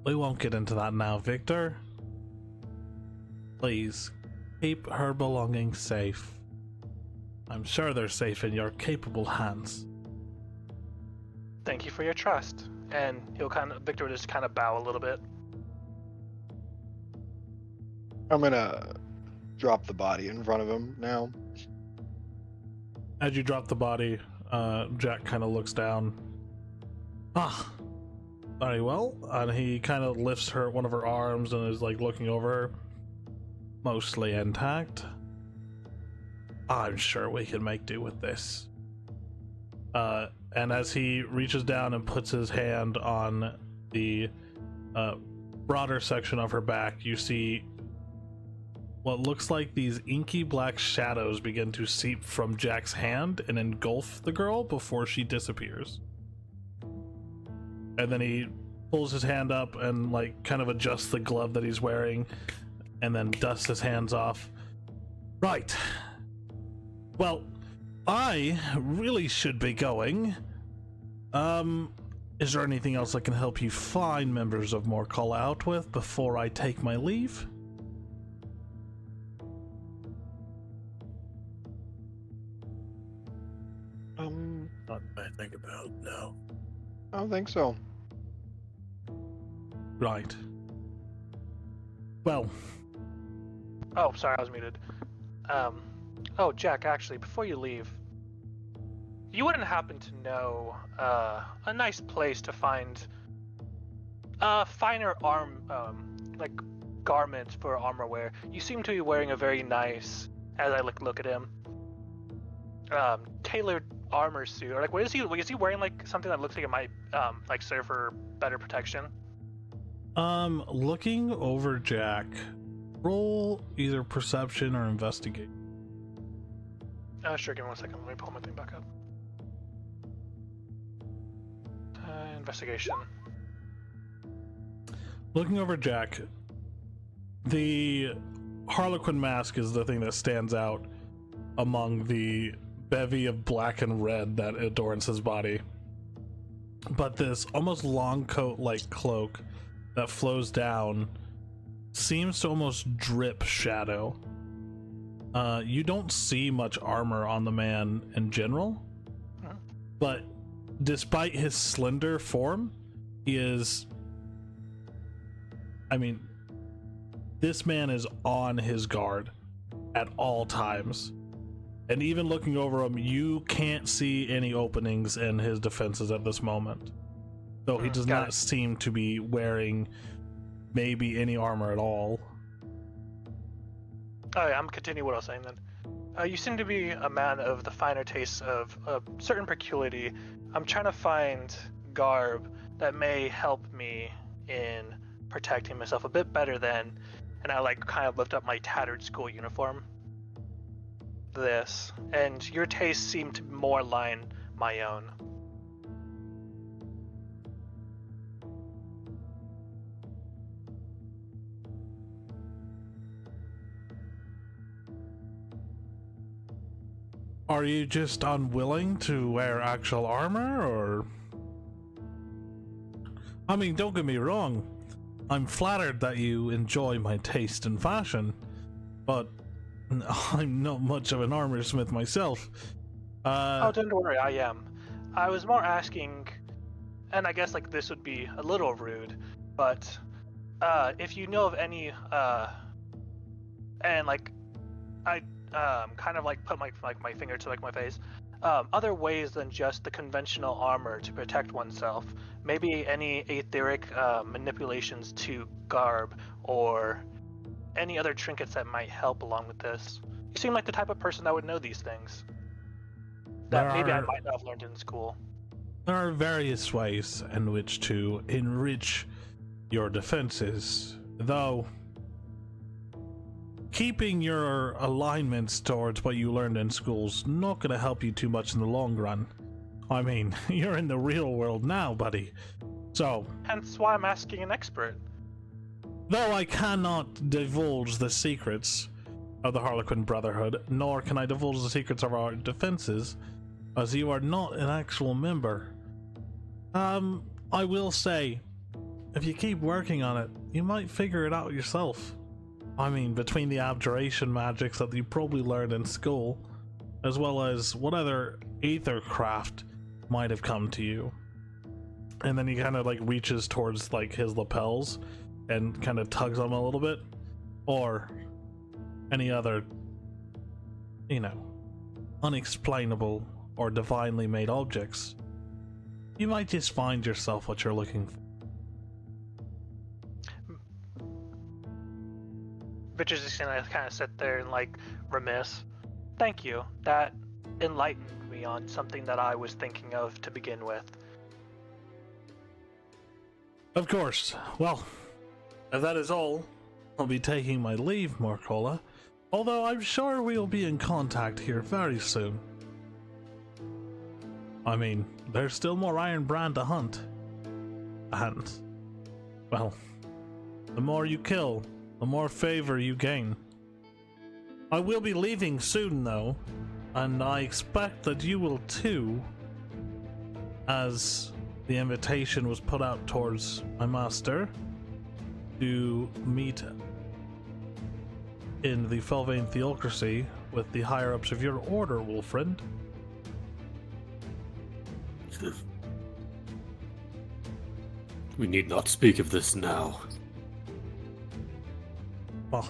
we won't get into that now, Victor. Please, keep her belongings safe. I'm sure they're safe in your capable hands. Thank you for your trust. And Victor will just kind of bow a little bit. I'm gonna drop the body in front of him now. As you drop the body, Jack kind of looks down. Ah, very well. And he kind of lifts one of her arms and is like looking over her. Mostly intact. I'm sure we can make do with this. And as he reaches down and puts his hand on the broader section of her back, you see what looks like these inky black shadows begin to seep from Jack's hand and engulf the girl before she disappears. And then he pulls his hand up and like kind of adjusts the glove that he's wearing and then dusts his hands off. Right. Well, I really should be going. Is there anything else I can help you find members of Morcall out with before I take my leave? Not that I think about, no. I don't think so. Right. Well. Oh, sorry, I was muted. Oh, Jack, actually, before you leave, you wouldn't happen to know a nice place to find finer garments for armor wear. You seem to be wearing a very nice, as I look at him, tailored armor suit. Or like, what is he? Is he wearing like something that looks like it might like serve for better protection? Looking over Jack, roll either perception or investigate. Sure, give me 1 second. Let me pull my thing back up. Investigation. Looking over Jack, the Harlequin mask is the thing that stands out among the bevy of black and red that adorns his body. But this almost long coat-like cloak that flows down seems to almost drip shadow. You don't see much armor on the man in general, but despite his slender form, he is... I mean, this man is on his guard at all times. And even looking over him, you can't see any openings in his defenses at this moment. Though he does not seem to be wearing maybe any armor at all. Oh yeah, I'm continuing what I was saying then. You seem to be a man of the finer tastes of a certain peculiarity. I'm trying to find garb that may help me in protecting myself a bit better than, and I like kind of lift up my tattered school uniform. This, and your tastes seem to more align my own. Are you just unwilling to wear actual armor, or... I mean, don't get me wrong. I'm flattered that you enjoy my taste in fashion, but I'm not much of an armorsmith myself. Oh, don't worry, I am. I was more asking, and I guess like this would be a little rude, but if you know of any, and like I kind of like put my finger to like my face, other ways than just the conventional armor to protect oneself. Maybe any etheric manipulations to garb, or any other trinkets that might help along with this. You seem like the type of person that would know these things. That There maybe I are- might not have learned in school. There are various ways in which to enrich your defenses, though keeping your alignments towards what you learned in school's not going to help you too much in the long run. I mean, you're in the real world now, buddy. So, Hence why I'm asking an expert. though I cannot divulge the secrets of the Harlequin Brotherhood, nor can I divulge the secrets of our defenses, as you are not an actual member, I will say, if you keep working on it, you might figure it out yourself. I mean, between the abjuration magics that you probably learned in school, as well as what other aethercraft might have come to you. And then he kind of like reaches towards like his lapels and kind of tugs on them a little bit, or any other, you know, unexplainable or divinely made objects. You might just find yourself what you're looking for. Bitch is just gonna kind of sit there and like remiss. Thank you. That enlightened me on something that I was thinking of to begin with. Of course. Well, if that is all, I'll be taking my leave, Marcola. Although I'm sure we'll be in contact here very soon. I mean, there's still more Iron Brand to hunt. And, well, the more you kill, the more favor you gain. I will be leaving soon, though, and I expect that you will too, as the invitation was put out towards my master to meet in the Felvane Theocracy with the higher-ups of your order, Wolfriend. We need not speak of this now. Well,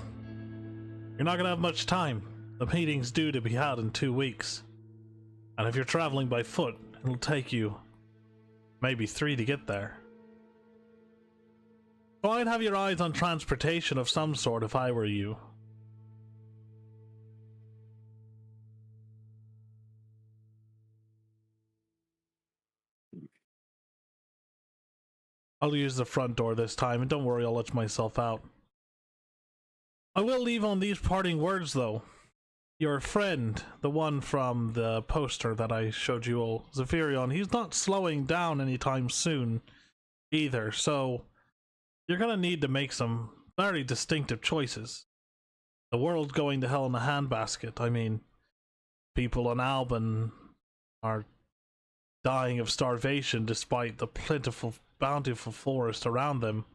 you're not gonna have much time. The meeting's due to be had in 2 weeks. And if you're traveling by foot, it'll take you maybe 3 to get there. So I'd have your eyes on transportation of some sort if I were you. I'll use the front door this time, and don't worry, I'll let myself out. I will leave on these parting words, though. Your friend, the one from the poster that I showed you all, Zephyrion, he's not slowing down anytime soon either, so you're gonna need to make some very distinctive choices. The world's going to hell in a handbasket. I mean, people in Alban are dying of starvation despite the plentiful, bountiful forest around them.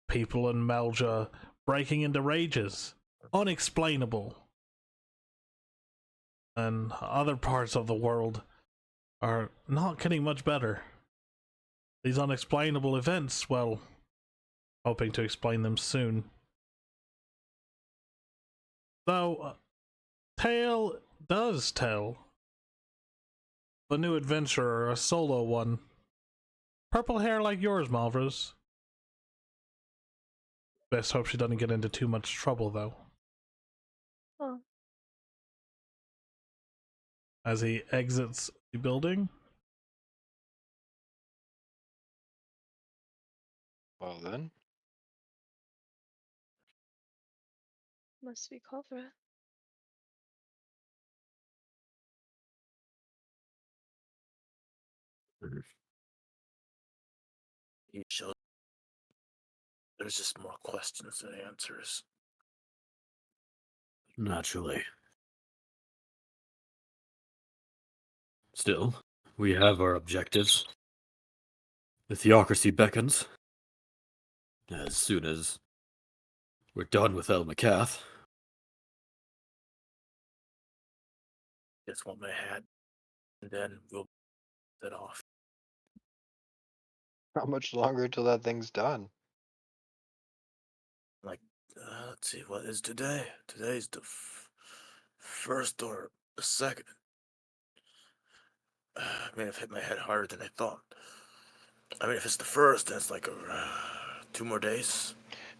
People in Melja breaking into rages. Unexplainable. And other parts of the world are not getting much better. These unexplainable events, well, hoping to explain them soon. Though, tale does tell. The new adventurer, a solo one. Purple hair like yours, Malvros. Best hope she doesn't get into too much trouble, though. Oh. As he exits the building. Well then. Must be Culvra. He shows there's just more questions than answers. Naturally. Still, we have our objectives. The theocracy beckons. As soon as we're done with El Macath. Just want my hat, and then we'll set off. How much longer till that thing's done? Let's see, what is today? Today's the first or the second. I may have hit my head harder than I thought. I mean, if it's the first, then it's like 2 more days.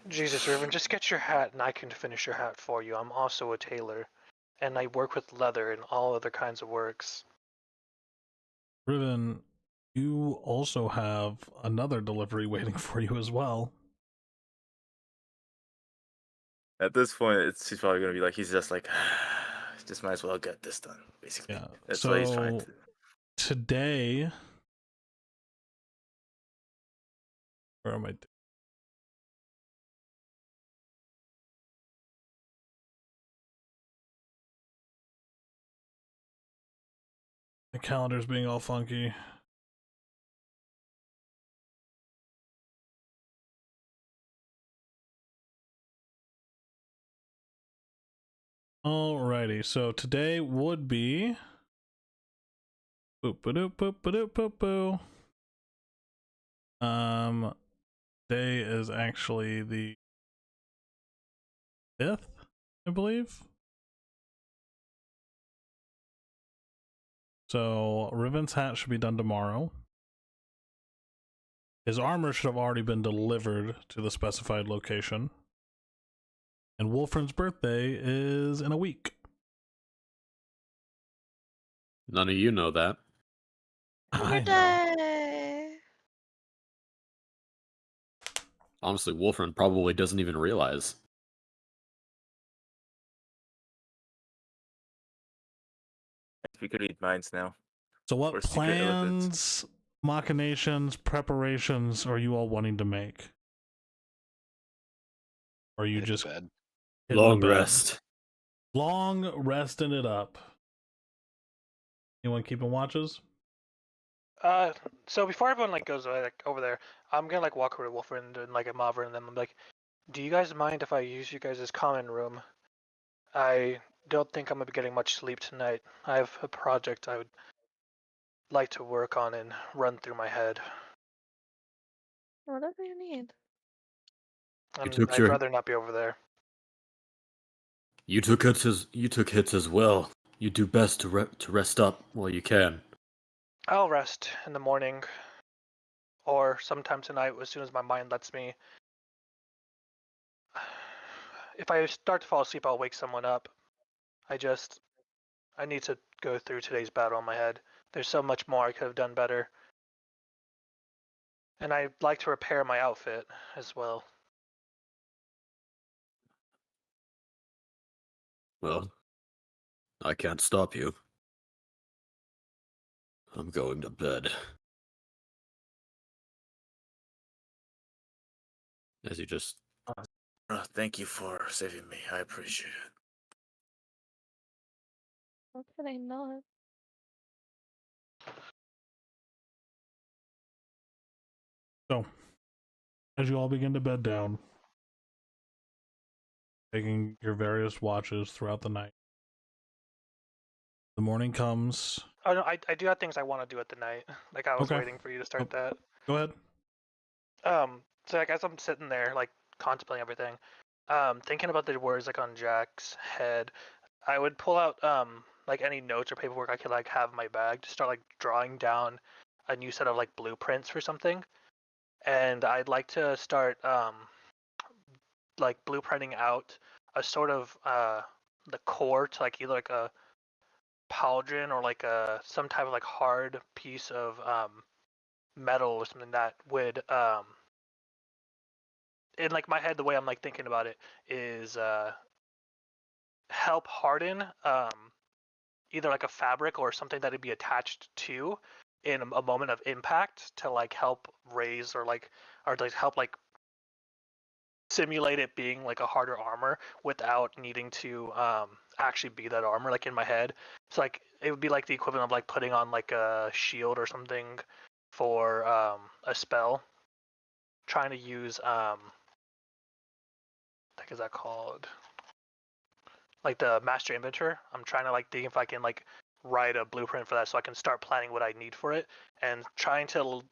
Jesus, Riven, just get your hat and I can finish your hat for you. I'm also a tailor. and I work with leather and all other kinds of works. Riven, you also have another delivery waiting for you as well. At this point, he's probably gonna be like, he's just like, just might as well get this done. Basically, Yeah. that's what he's trying So to. today, where am I? The calendar's being all funky. Alrighty, so today would be boop ba-doop boop ba-doop boop boo. Today is actually the 5th, I believe. So Riven's hat should be done tomorrow. His armor should have already been delivered to the specified location. And Wolfren's birthday is in a week. None of you know that. I know. Birthday! Honestly, Wolfram probably doesn't even realize. We could read minds now. So what Or secret plans, machinations, preparations are you all wanting to make? Or are you Hit just bed. hitting the Long bed? rest. Long resting it up. Anyone keeping watches? So before everyone like goes like over there, I'm gonna like walk over to Wolfrind and like a Mavra, and then I'm like, do you guys mind if I use you guys' common room? I don't think I'm gonna be getting much sleep tonight. I have a project I would like to work on and run through my head, Whatever you need. and I'd rather not be over there. You took hits as well. You do best to rest up while you can. I'll rest in the morning, or sometime tonight as soon as my mind lets me. If I start to fall asleep, I'll wake someone up. I need to go through today's battle in my head. There's so much more I could have done better. And I'd like to repair my outfit as well. Well, I can't stop you. I'm going to bed. As you just... Thank you for saving me. I appreciate it. How could I not? So, as you all begin to bed down, taking your various watches throughout the night, the morning comes. Oh no, I do have things I want to do at the night. Like I was Okay. waiting for you to start that. Go ahead. So like as I'm sitting there like contemplating everything, thinking about the words like on Jack's head, I would pull out like any notes or paperwork I could like have in my bag to start like drawing down a new set of like blueprints for something. And I'd like to start like blueprinting out a sort of the core to like either like a pauldron or like a some type of like hard piece of metal or something that would in like my head the way I'm like thinking about it is help harden either like a fabric or something that would be attached to in a moment of impact to like help raise or like help like simulate it being like a harder armor without needing to actually be that armor like in my head. So like it would be like the equivalent of like putting on like a shield or something for a spell. Trying to use what is that called? Like the master inventor. I'm trying to like think if I can like write a blueprint for that so I can start planning what I need for it and trying to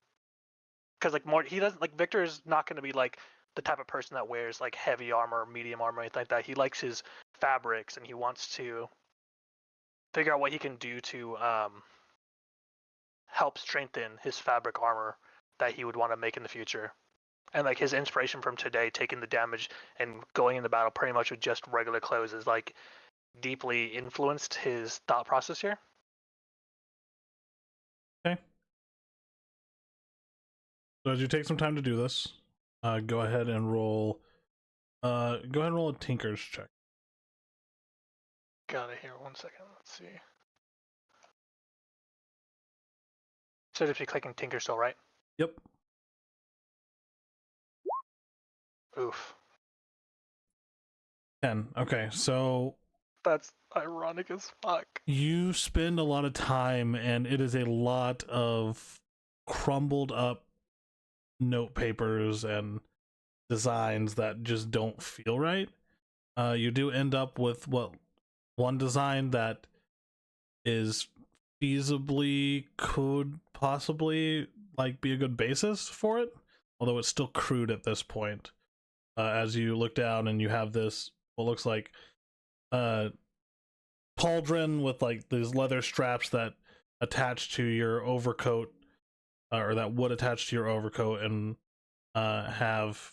because like more he doesn't like Victor is not going to be like the type of person that wears like heavy armor, medium armor, anything like that. He likes his fabrics and he wants to figure out what he can do to help strengthen his fabric armor that he would want to make in the future. And like his inspiration from today, taking the damage and going into battle pretty much with just regular clothes, is like deeply influenced his thought process here. Okay. So as you take some time to do this, go ahead and roll. A Tinker's check. Got it here. 1 second. Let's see. So if you clicking Tinker still, right? Yep. Oof. 10. Okay, so That's ironic as fuck. you spend a lot of time, and it is a lot of crumbled up note papers and designs that just don't feel right. You do end up with one design that is feasibly could possibly like be a good basis for it, although it's still crude at this point. As you look down and you have this what looks like pauldron with like these leather straps that attach to your overcoat, or that would attach to your overcoat, and have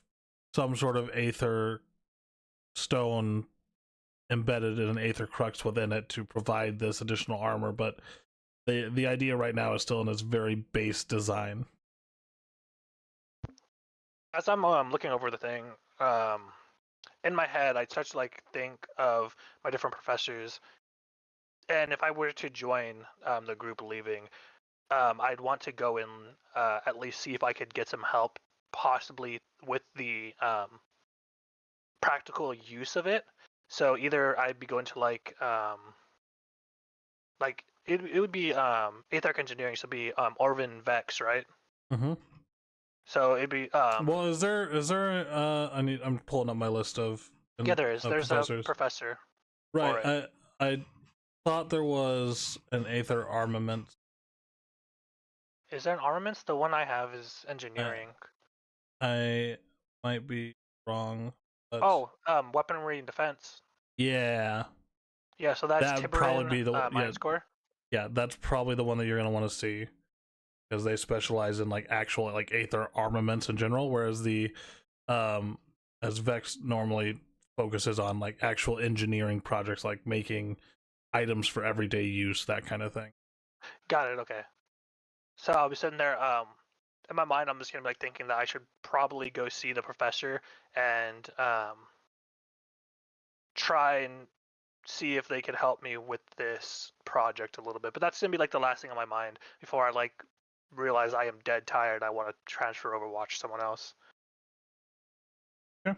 some sort of aether stone embedded in an aether crux within it to provide this additional armor. But the idea right now is still in its very base design. As I'm looking over the thing, in my head, I start to like think of my different professors, and if I were to join the group leaving, I'd want to go and at least see if I could get some help, possibly with the practical use of it. So either I'd be going to like it would be Aetherk Engineering, so it'd be Orvin Vex, right? Mm-hmm. So it'd be Well, is there I'm pulling up my list of yeah, there's professors. a professor. Right. I thought there was an aether armament. Is there an armaments? The one I have is engineering. I might be wrong. But Oh, weaponry and defense. yeah. Yeah, so that's That would probably Tiberin, be the Mine Score. Yeah, that's probably the one that you're gonna want to see, because they specialize in like actual like aether armaments in general, whereas the as Vex normally focuses on like actual engineering projects, like making items for everyday use, that kind of thing. Got it. Okay. So I'll be sitting there. In my mind, I'm just gonna be like thinking that I should probably go see the professor and try and see if they could help me with this project a little bit. But that's gonna be like the last thing on my mind before I like realize I am dead tired. I want to transfer over, watch someone else. Okay.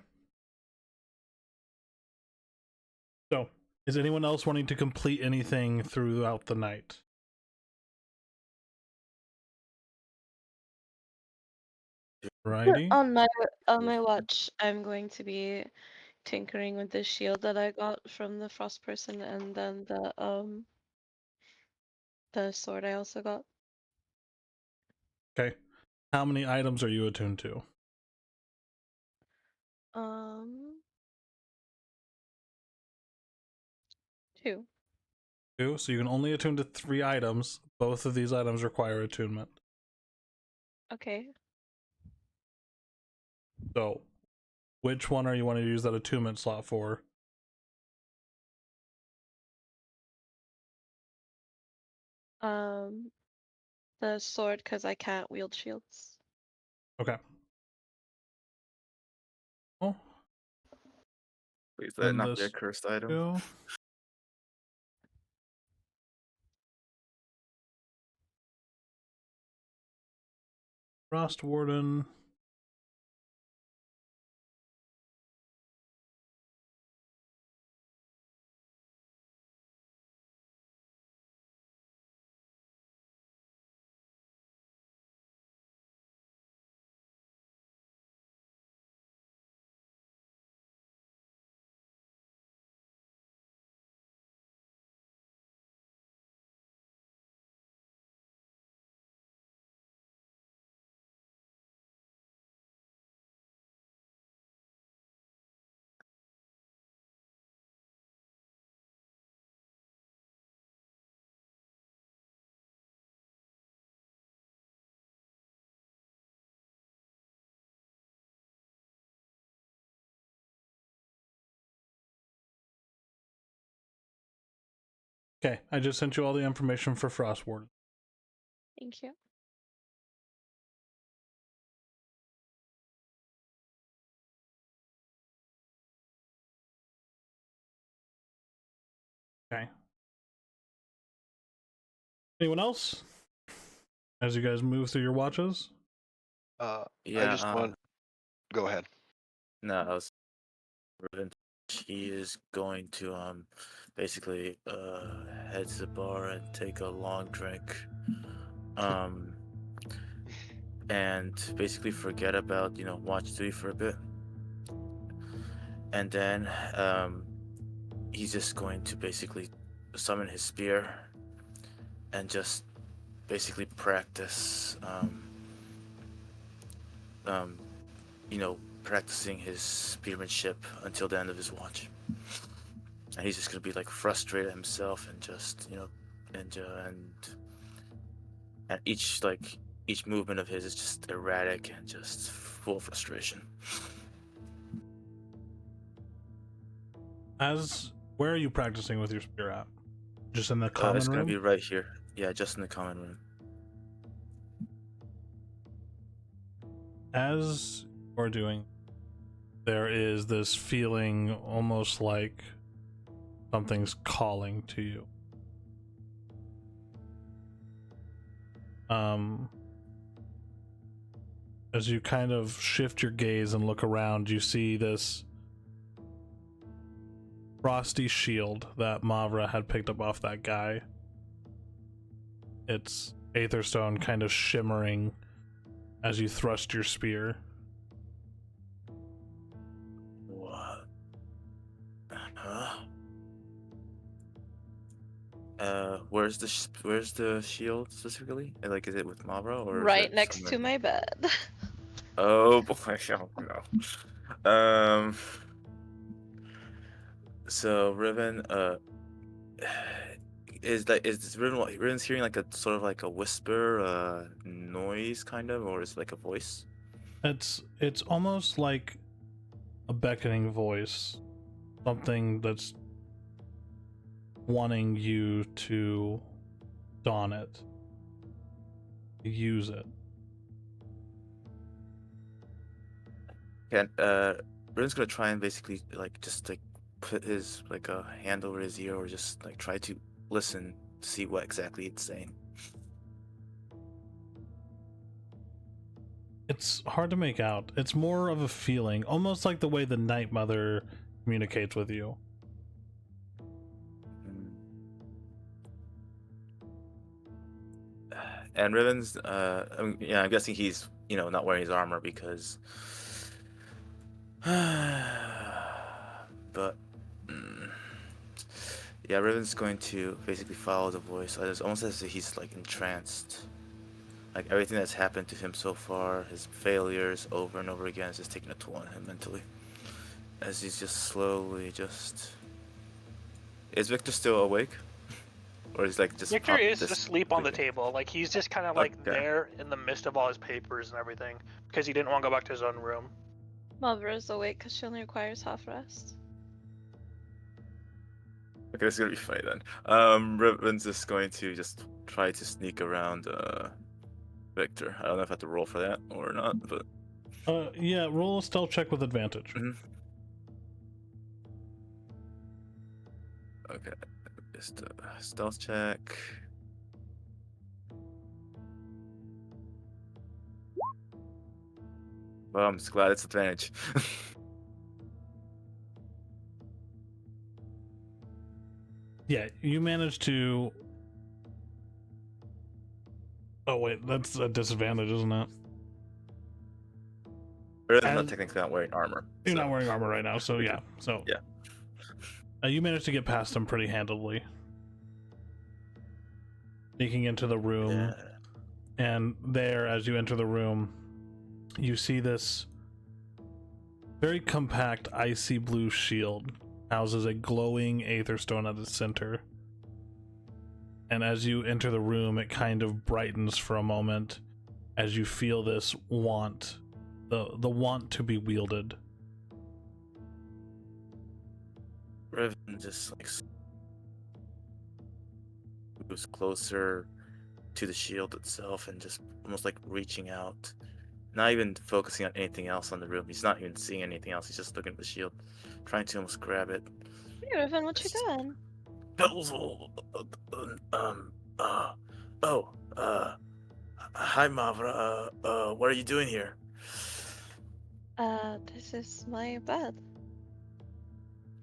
So, is anyone else wanting to complete anything throughout the night? Righty. On my watch, I'm going to be tinkering with the shield that I got from the frost person, and then the sword I also got. Okay. How many items are you attuned to? Two. Two. So you can only attune to 3 items. Both of these items require attunement. Okay. So, which one are you wanting to use that attunement slot for? The sword, because I can't wield shields. Okay. Oh. Please let it And not be a this cursed item. too. Frost Warden. Okay, I just sent you all the information for Frostward. Thank you. Okay. Anyone else? As you guys move through your watches? I Yeah. just want. Go ahead. No, I was. Riven, he is going to basically head to the bar and take a long drink. And basically forget about watch 3 for a bit, and then he's just going to basically summon his spear and just basically practice practicing his spearmanship until the end of his watch. And he's just gonna be like frustrated himself and just and each movement of his is just erratic and just full of frustration. Where are you practicing with your spear at? Just in the common It's gonna room? be right here. Yeah, just in the common room. As you're doing, there is this feeling almost like something's calling to you. As you kind of shift your gaze and look around, you see this frosty shield that Mavra had picked up off that guy. It's Aetherstone kind of shimmering as you thrust your spear. What? Huh? Where's the shield specifically? Like, is it with Mavra or is Right it next to somewhere? my bed. Oh boy, oh no. So Riven, is Riven's hearing like a sort of like a whisper, noise kind of, or is it like a voice? It's almost like a beckoning voice, something that's wanting you to don it, use it. And Riven's gonna try and basically like just like put his like a hand over his ear or just like try to listen to see what exactly it's saying. It's hard to make out. It's more of a feeling, almost like the way the Night Mother communicates with you. And Riven's, I'm guessing he's not wearing his armor because, but yeah, Riven's going to basically follow the voice. It's almost as if he's like entranced. Like everything that's happened to him so far, his failures over and over again, is just taking a toll on him mentally. As he's just slowly Is Victor still awake? Or is like just Victor is asleep on the sleeping? table. Like he's just kind of like Okay. there in the midst of all his papers and everything because he didn't want to go back to his own room. Mavra is awake because she only requires half rest. Okay, it's gonna be funny then. Riven's just going to just try to sneak around Victor. I don't know if I have to roll for that or not, but Yeah, roll a stealth check with advantage. okay. Just a stealth check. Well, I'm just glad it's advantage. Yeah, you managed to. Oh wait, that's a disadvantage, isn't it? Riven's not technically not wearing armor. You're so- not wearing armor right now, so we yeah. can- So yeah. You managed to get past him pretty handily, sneaking into the room. Yeah. And there, as you enter the room, you see this very compact icy blue shield houses a glowing Aetherstone at its center. And as you enter the room, it kind of brightens for a moment as you feel this want, the want to be wielded. Riven just like moves closer to the shield itself and just almost like reaching out, not even focusing on anything else on the room. He's not even seeing anything else. He's just looking at the shield, trying to almost grab it. Hey, Riven, what you doing? Hi, Mavra. What are you doing here? This is my bed.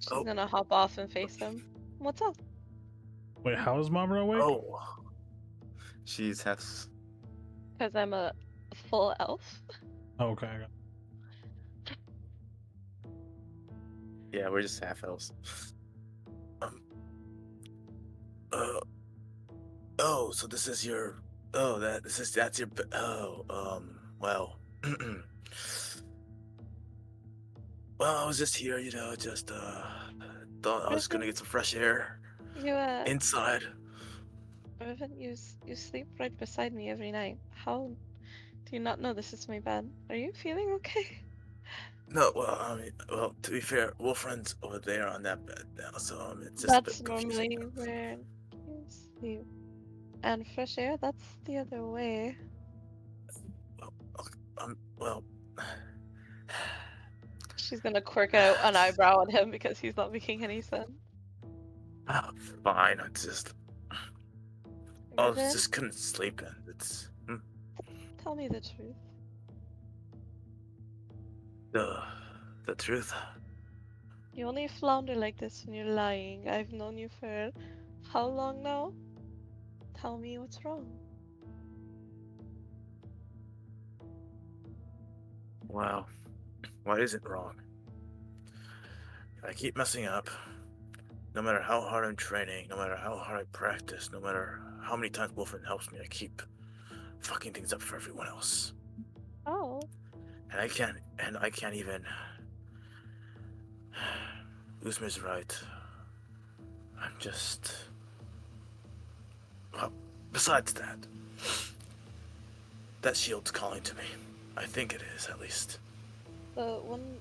She's Oh. gonna hop off and face him. What's up? Wait, how is Mavra awake? Oh, she's has. Because I'm a full elf. Oh, okay. I got Yeah, we're just half elves. Um. Oh, so this is your. Oh, that's your. Well. Well, I was just here, just thought I was gonna get some fresh air You inside. Riven, you sleep right beside me every night. How do you not know this is my bed? Are you feeling okay? No, well, to be fair, Wolfriend's over there on that bed now, so it's just a That's bit confusing. normally where you sleep. And fresh air, that's the other way. Well, She's gonna quirk out an eyebrow at him because he's not making any sense. fine. I Riven, just couldn't sleep, and it's tell me the truth. the truth. You only flounder like this when you're lying. I've known you for how long now? Tell me what's wrong. Wow, what is it wrong? I keep messing up. No matter how hard I'm training, no matter how hard I practice, no matter how many times Wolfriend helps me, I keep fucking things up for everyone else. Oh. And I can't even. Uzma's right. I'm just. Well, besides that, that shield's calling to me. I think it is, at least. The one,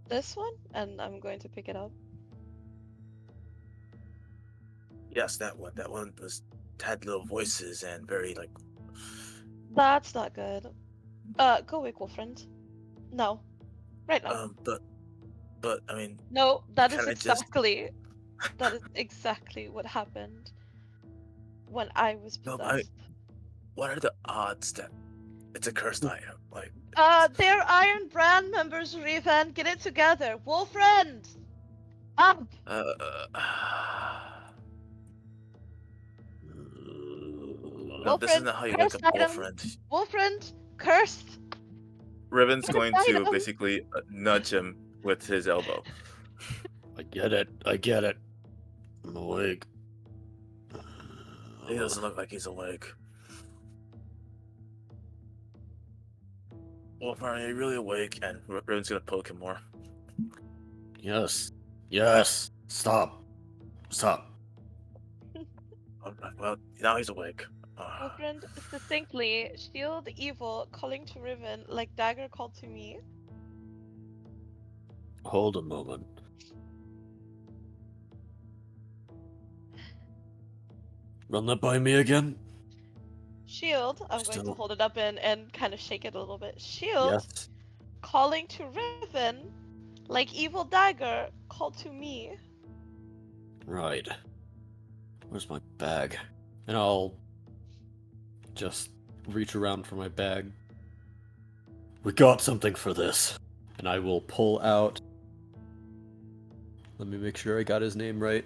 this one? And I'm going to pick it up. Yes, that one. That one had little voices and very like. That's not good. Go away, girlfriend. No. Right now. But I mean. No, that is Can I just- exactly that is exactly what happened when I was No, possessed. what are the odds that it's a cursed item? Like. They're Iron Brand members, Riven. Get it together. Wolfriend! Up! No, this is not how you wake cursed up item. Wolfriend. Wolfriend, cursed. Riven's going to item. basically nudge him with his elbow. I get it. I'm awake. He doesn't look like he's awake. Wolfriend, are you really awake? And Riven's gonna poke him more. Yes. Stop. Alright, well, now he's awake. Wolfriend, succinctly, shield evil, calling to Riven like Dagger called to me. Hold a moment. Run that by me again? Shield, I'm going to Still- hold it up and kind of shake it a little bit. Shield, Yes. calling to Riven like evil Dagger called to me. Right. Where's my bag? And I'll just reach around for my bag. We got something for this. And I will pull out. Let me make sure I got his name right.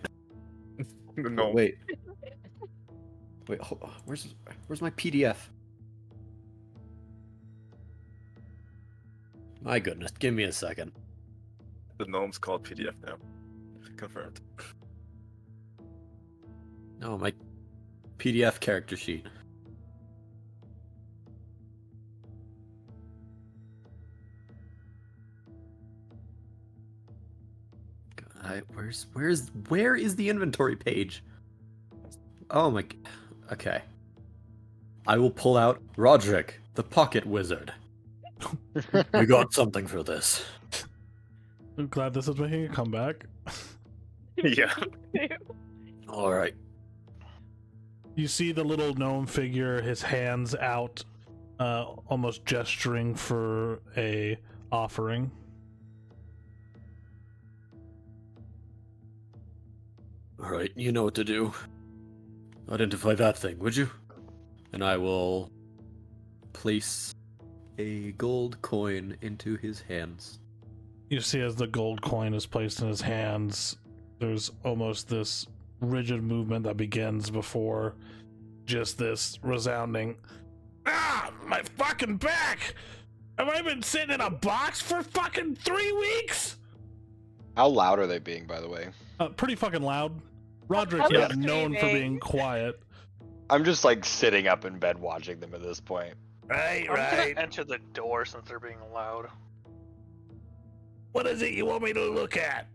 No. Wait. Hold on. Where's my PDF? My goodness, give me a second. The gnome's called PDF now. Confirmed. No, my PDF character sheet. Where is the inventory page? Oh my. Okay. I will pull out Rodryk, the pocket wizard. We got something for this. I'm glad this is making a comeback. Yeah. All right. You see the little gnome figure, his hands out, almost gesturing for a offering. Alright, you know what to do. Identify that thing, would you? And I will place a gold coin into his hands. You see as the gold coin is placed in his hands, there's almost this rigid movement that begins before just this resounding, "Ah, my fucking back! Have I been sitting in a box for fucking 3 weeks?" How loud are they being, by the way? Pretty fucking loud. Rodryk's I'm not known for screaming. being quiet. I'm just like sitting up in bed watching them at this point. Right, I'm right. gonna enter the door since they're being loud. What is it you want me to look at?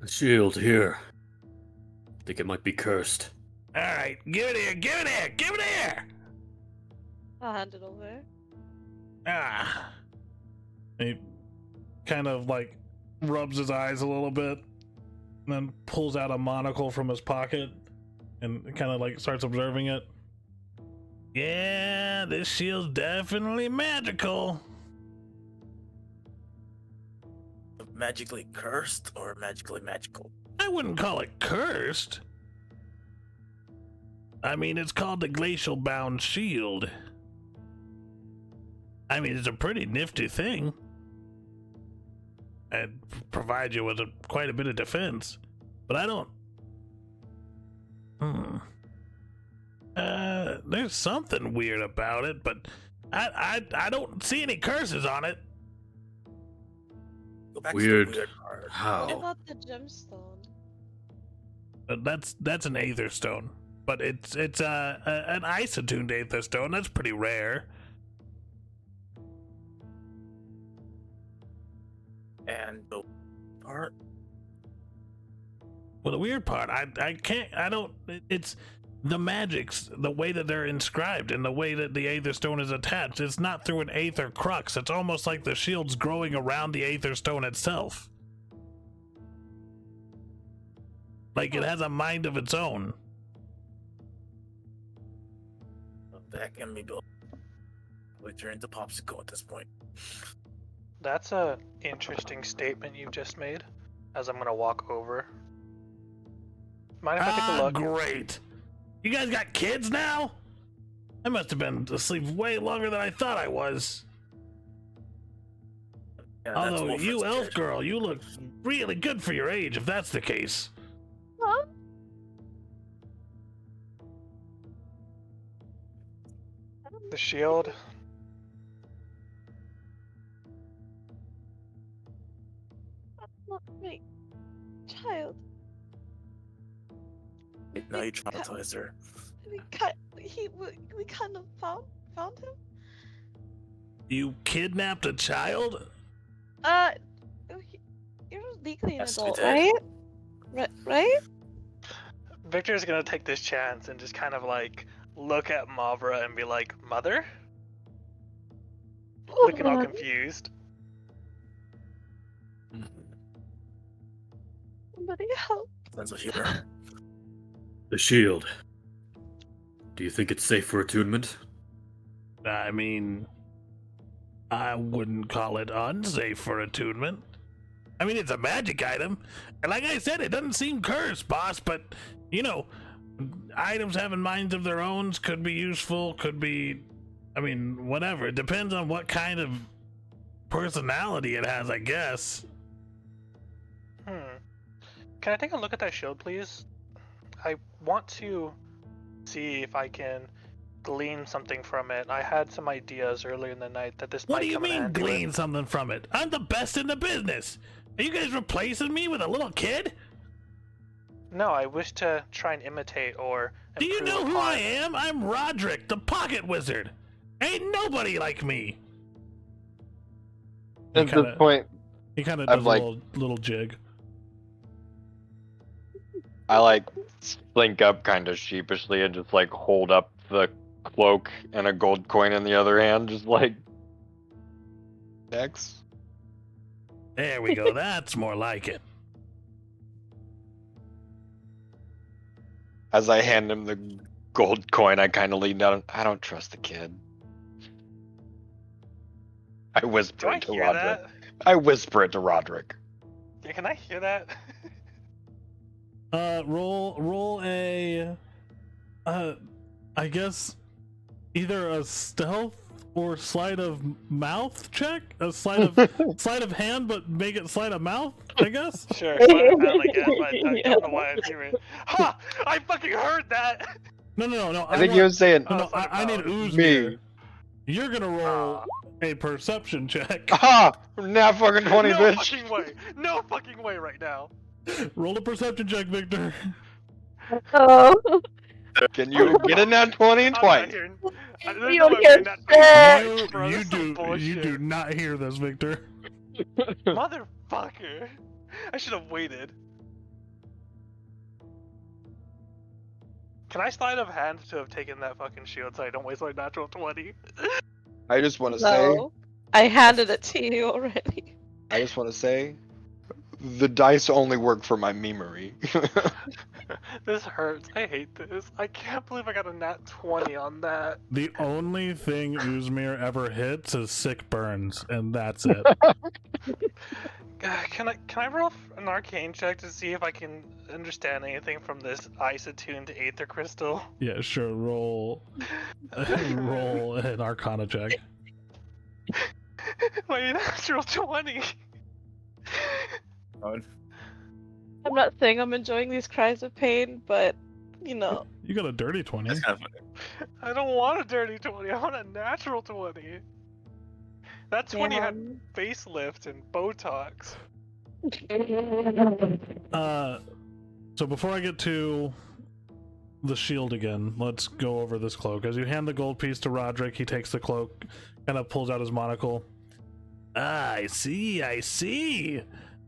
The shield here. I think it might be cursed. Alright, give it here, give it here, give it here! I'll hand it over. Ah. He kind of like rubs his eyes a little bit, and then pulls out a monocle from his pocket and kind of like starts observing it. Yeah, this shield's definitely magical. Magically cursed or magically magical? I wouldn't call it cursed. I mean, it's called the Glacial Bound Shield. I mean, it's a pretty nifty thing. It provides you with quite a bit of defense. But I don't... there's something weird about it, but I don't see any curses on it. Go back Weird. to the weird part. What How? about the gemstone? That's an aether stone, but it's an ice attuned aether stone. That's pretty rare. And the part? Well, the weird part, it's the magics, the way that they're inscribed and the way that the aether stone is attached. It's not through an aether crux. It's almost like the shield's growing around the aether stone itself. Like it has a mind of its own. That can be built. We turn into popsicle at this point. That's a interesting statement you've just made. As I'm gonna walk over. Mind if I take a look? Great. You guys got kids now? I must have been asleep way longer than I thought I was. Yeah, that's Although Wolfred's you elf kid. girl, you look really good for your age if that's the case. Huh? The shield. That's not my child. Now you traumatize her. We kind of found him. You kidnapped a child? You're legally an Yes, we adult, did. right? Right? Victor's gonna take this chance and just kind of like look at Mavra and be like, "Mother?" Looking all confused. Somebody help. Sense of humor. The shield. Do you think it's safe for attunement? I mean, I wouldn't call it unsafe for attunement. I mean, it's a magic item. And like I said, it doesn't seem cursed, boss, but, you know, items having minds of their own could be useful, could be, I mean, whatever. It depends on what kind of personality it has, I guess. Can I take a look at that shield, please? I want to see if I can glean something from it. I had some ideas earlier in the night that this What might do you come in mean handy with. glean something from it? I'm the best in the business. Are you guys replacing me with a little kid? No, I wish to try and imitate or Do you improve know who I upon- am? I'm Rodryk, the pocket wizard. Ain't nobody like me. At this point, He kind of I'm does like- a little jig. I like slink up kind of sheepishly and just like hold up the cloak and a gold coin in the other hand, just like X. There we go. That's more like it. As I hand him the gold coin, I kind of lean down. I don't trust the kid. I whisper Do I it to hear Rodryk. that? I whisper it to Rodryk. Yeah, can I hear that? Roll a, I guess either a stealth or sleight of mouth check. A sleight of hand, but make it sleight of mouth. I guess. Sure, sleight of hand, I guess. I Yeah. don't know why I'm hearing. Ha! I fucking heard that. No. I think he was saying No, sleight of I need mouth. Uzmir. me. You're gonna roll a perception check. Aha! Now fucking 20, no bitch. fucking way. No fucking way right now. Roll a perception check, Victor. Oh. Can you get in that 20 and I'm not twice? hearing. There's You no don't way hear I'm not shit. Bro, this is some You bullshit. do not hear this, Victor. Motherfucker. I should have waited. Can I sleight of hand to have taken that fucking shield so I don't waste my natural 20? I just want to say, No. I handed it to you already. the dice only work for my memory. This hurts. I hate this. I can't believe I got a nat 20 on that. The only thing Uzmir ever hits is sick burns, and that's it. Can I roll an arcane check to see if I can understand anything from this ice attuned aether crystal? Yeah, sure. Roll an Arcana check. My natural 20. I'm not saying I'm enjoying these cries of pain, but you know. You got a dirty 20. That's kind of funny. I don't want a dirty 20. I want a natural 20. That 20 had Damn. facelift and Botox. So before I get to the shield again, let's go over this cloak. As you hand the gold piece to Rodryk, he takes the cloak, kind of pulls out his monocle. Ah, I see.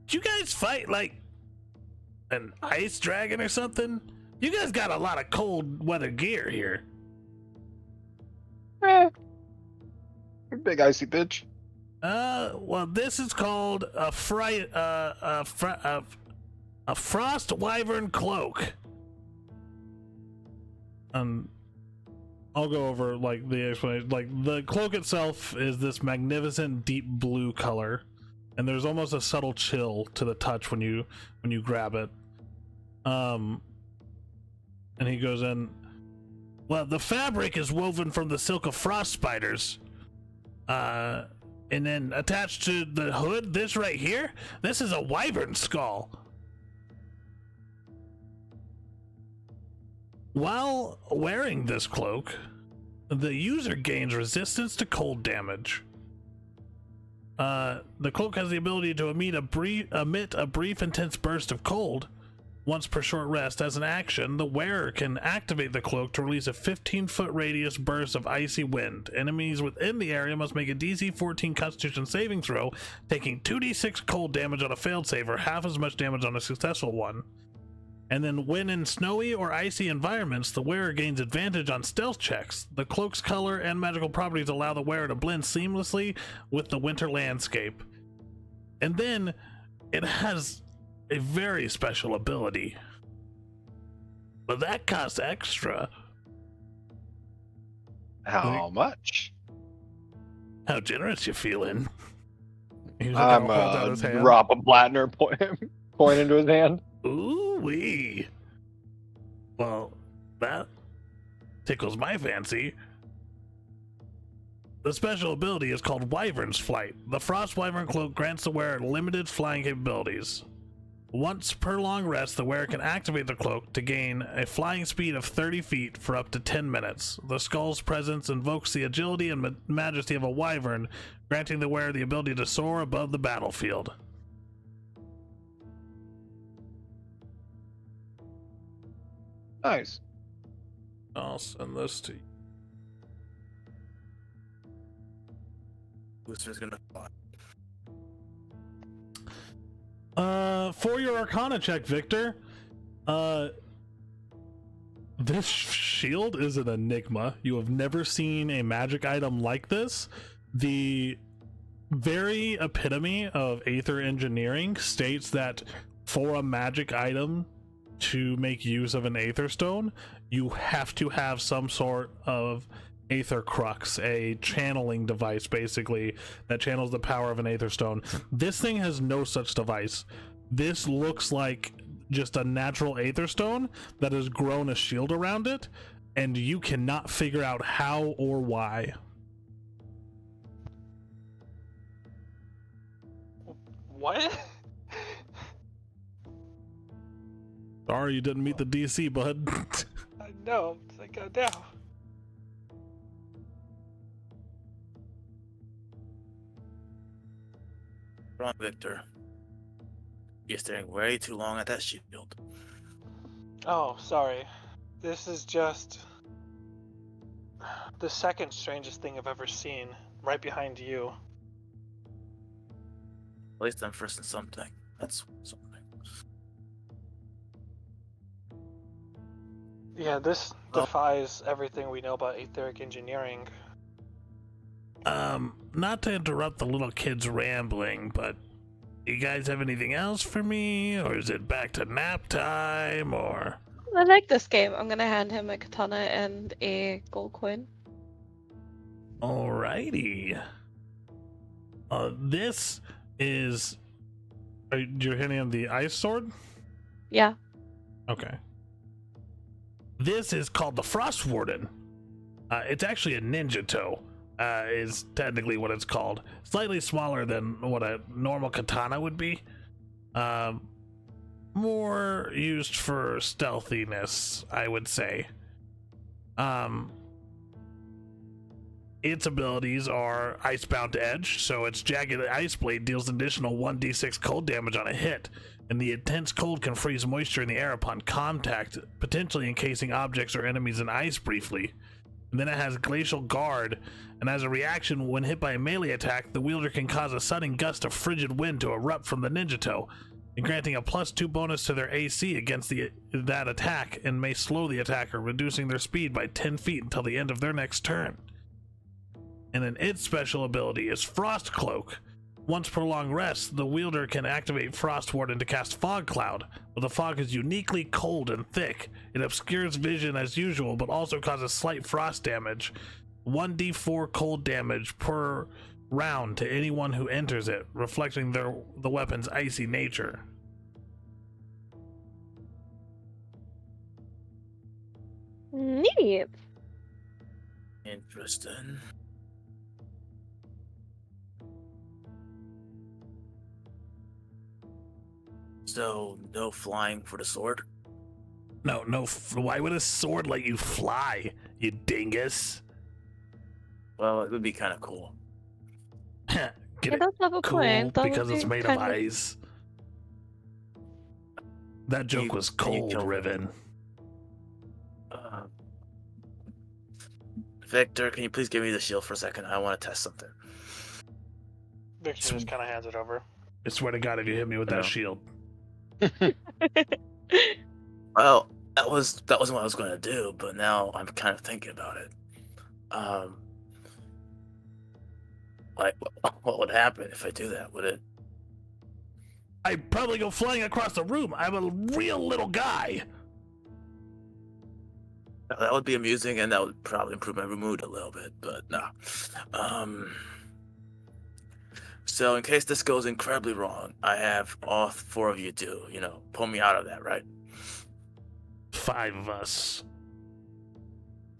Did you guys fight like an ice dragon or something? You guys got a lot of cold weather gear here. Big icy bitch. Well, this is called a frost wyvern cloak. I'll go over like the explanation. Like the cloak itself is this magnificent deep blue color, and there's almost a subtle chill to the touch when you grab it. And he goes in. Well, the fabric is woven from the silk of frost spiders. And then attached to the hood, this right here, this is a wyvern skull. While wearing this cloak, the user gains resistance to cold damage. The cloak has the ability to emit a brief intense burst of cold. Once per short rest, as an action, the wearer can activate the cloak to release a 15-foot radius burst of icy wind. Enemies within the area must make a DC 14 Constitution saving throw, taking 2d6 cold damage on a failed save or half as much damage on a successful one. And then when in snowy or icy environments, the wearer gains advantage on stealth checks. The cloak's color and magical properties allow the wearer to blend seamlessly with the winter landscape. And then it has a very special ability, but that costs extra. How much? How generous you feeling? He's I'm holds out his hand. drop a platinum coin into his hand. Ooh wee. Well, that tickles my fancy. The special ability is called Wyvern's Flight. The Frost Wyvern Cloak grants the wearer limited flying capabilities. Once per long rest, the wearer can activate the cloak to gain a flying speed of 30 feet for up to 10 minutes. The skull's presence invokes the agility and majesty of a wyvern, granting the wearer the ability to soar above the battlefield. Nice. I'll send this to you. Booster's gonna fly. For your Arcana check, Victor, this shield is an enigma. You have never seen a magic item like this. The very epitome of Aether engineering states that for a magic item to make use of an Aether Stone, you have to have some sort of Aether Crux, a channeling device, basically, that channels the power of an Aether Stone. This thing has no such device. This looks like just a natural Aether Stone that has grown a shield around it, and you cannot figure out how or why. What? Sorry you didn't meet the DC, bud. No, it's like, no. Wrong, Victor. You're staring way too long at that shield. Oh, sorry. This is just the second strangest thing I've ever seen, right behind you. At least I'm first in something. That's something. Yeah, this Well- defies everything we know about etheric engineering. Not to interrupt the little kid's rambling, but you guys have anything else for me? Or is it back to nap time, or... I like this game. I'm gonna hand him a katana and a gold coin. Alrighty. This is... You're hitting him the ice sword? Yeah. Okay. This is called the Frost Warden. It's actually a ninja toe, is technically what it's called. Slightly smaller than what a normal katana would be. More used for stealthiness, I would say. Its abilities are Icebound Edge, so its jagged ice blade deals additional 1d6 cold damage on a hit, and the intense cold can freeze moisture in the air upon contact, potentially encasing objects or enemies in ice briefly. And then it has Glacial Guard, and as a reaction, when hit by a melee attack, the wielder can cause a sudden gust of frigid wind to erupt from the ninja toe, and granting a +2 bonus to their AC against that attack, and may slow the attacker, reducing their speed by 10 feet until the end of their next turn. And then its special ability is Frost Cloak. Once per long rest, the wielder can activate Frost Warden to cast Fog Cloud, but the fog is uniquely cold and thick. It obscures vision as usual, but also causes slight frost damage. 1d4 cold damage per round to anyone who enters it, reflecting the weapon's icy nature. Neat. Interesting. So, no flying for the sword? No, why would a sword let you fly, you dingus? Well, it would be kind of cool. Get It it? does have a Cool, point. That because would it's be made of kind ice. That joke was cold, kill me. Riven. Victor, can you please give me the shield for a second? I want to test something. Victor just kind of hands it over. I swear to God, if you hit me with No. that shield. Well, that wasn't what I was going to do, but now I'm kind of thinking about it. Like, what would happen if I do that? Would it? I'd probably go flying across the room. I'm a real little guy. That would be amusing, and that would probably improve my mood a little bit, but no. So in case this goes incredibly wrong, I have all 4 of you to, pull me out of that, right? 5 of us.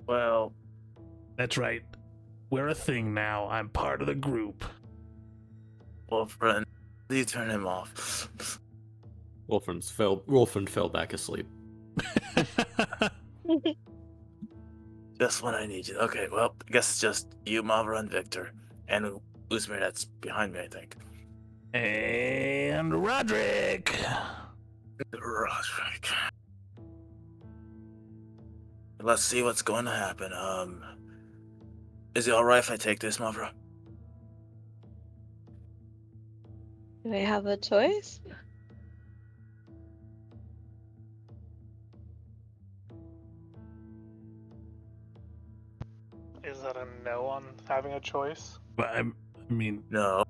Well, That's right. We're a thing now. I'm part of the group. well, friend, you turn him off. Wolfrind fell back asleep. Just when I need you. Okay, well, I guess it's just you, Mavra, and Victor, and Uzmir that's behind me, I think. And Rodryk. Rodryk. Let's see what's going to happen. Is it alright if I take this, Mavra? Do we have a choice? Is that a no on having a choice? But I mean, No.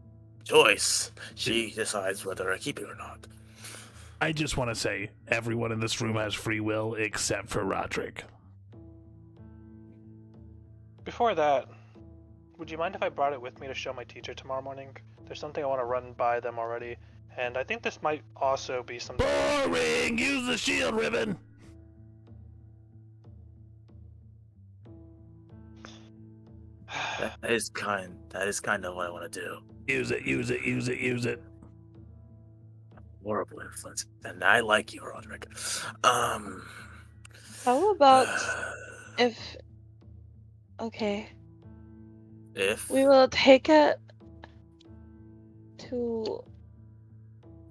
Choice. She decides whether I keep it or not. I just want to say everyone in this room has free will except for Rodryk. Before that, would you mind if I brought it with me to show my teacher tomorrow morning? There's something I want to run by them already, and I think this might also be something. Boring! Use the shield ribbon! That is kind of what I want to do. Use it, use it, use it, use it. Horrible influence. And I like you, Rodryk. How about if... Okay. If We will take it to